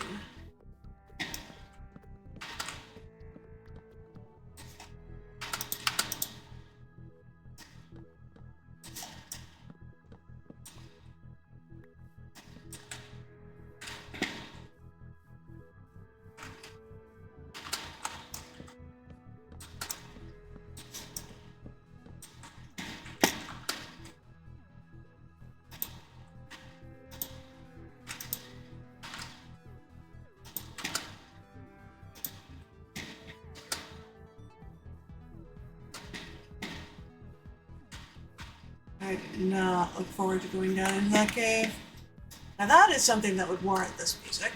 I did not look forward to going down into that cave. Now that is something that would warrant this music.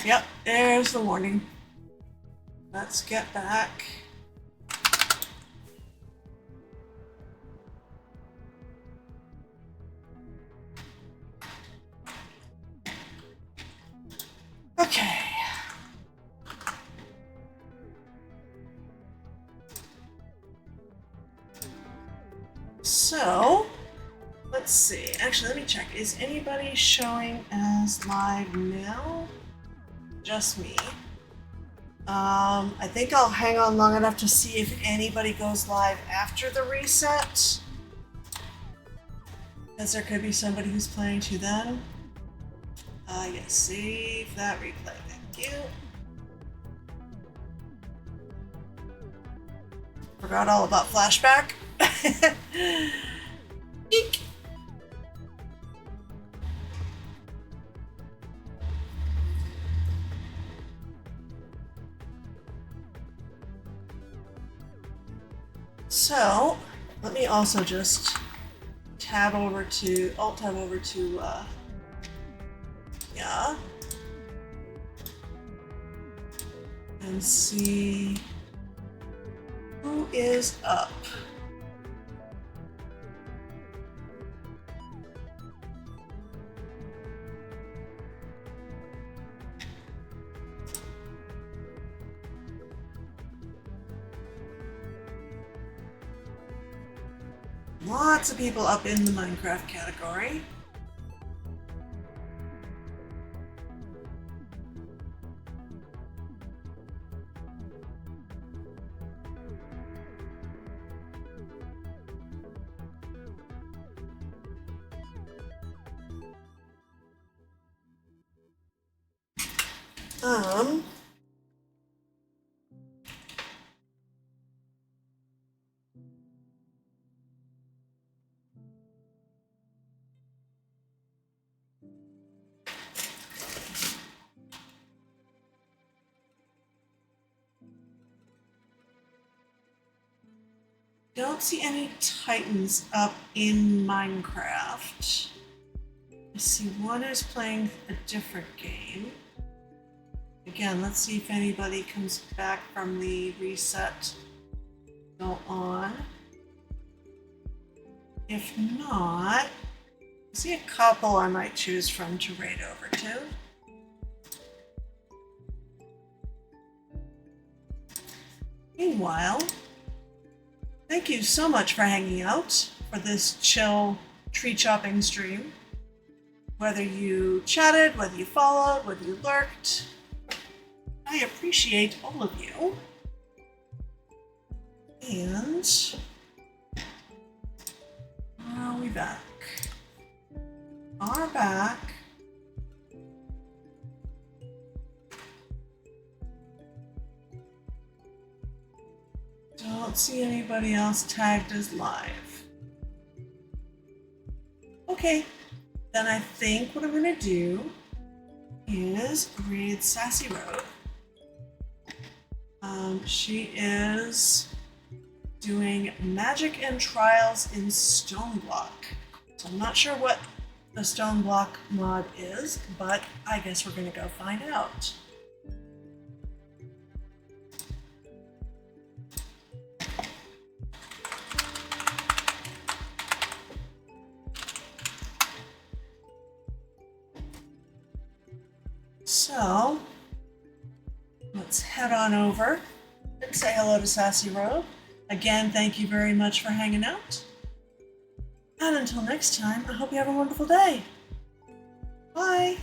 Yep, there's the warning. Let's get back. Okay. So, let's see. Actually, let me check. Is anybody showing as live now? Just me. I think I'll hang on long enough to see if anybody goes live after the reset. Because there could be somebody who's playing too then. Yes, save that replay. Thank you. Forgot all about flashback. Eek. So, let me also just alt tab over to, yeah, and see who is up. Lots of people up in the Minecraft category. Don't see any Titans up in Minecraft. I see one is playing a different game. Again, let's see if anybody comes back from the reset. Go on. If not, I see a couple I might choose from to raid over to. Meanwhile, thank you so much for hanging out for this chill tree chopping stream. Whether you chatted, whether you followed, whether you lurked, I appreciate all of you. And are we back? Are back. Don't see anybody else tagged as live. Okay, then I think what I'm gonna do is raid Sassy Road. She is doing magic and trials in stone block. So I'm not sure what the stone block mod is, but I guess we're gonna go find out. So let's head on over and say hello to Sassy Road. Again, thank you very much for hanging out. And until next time, I hope you have a wonderful day. Bye.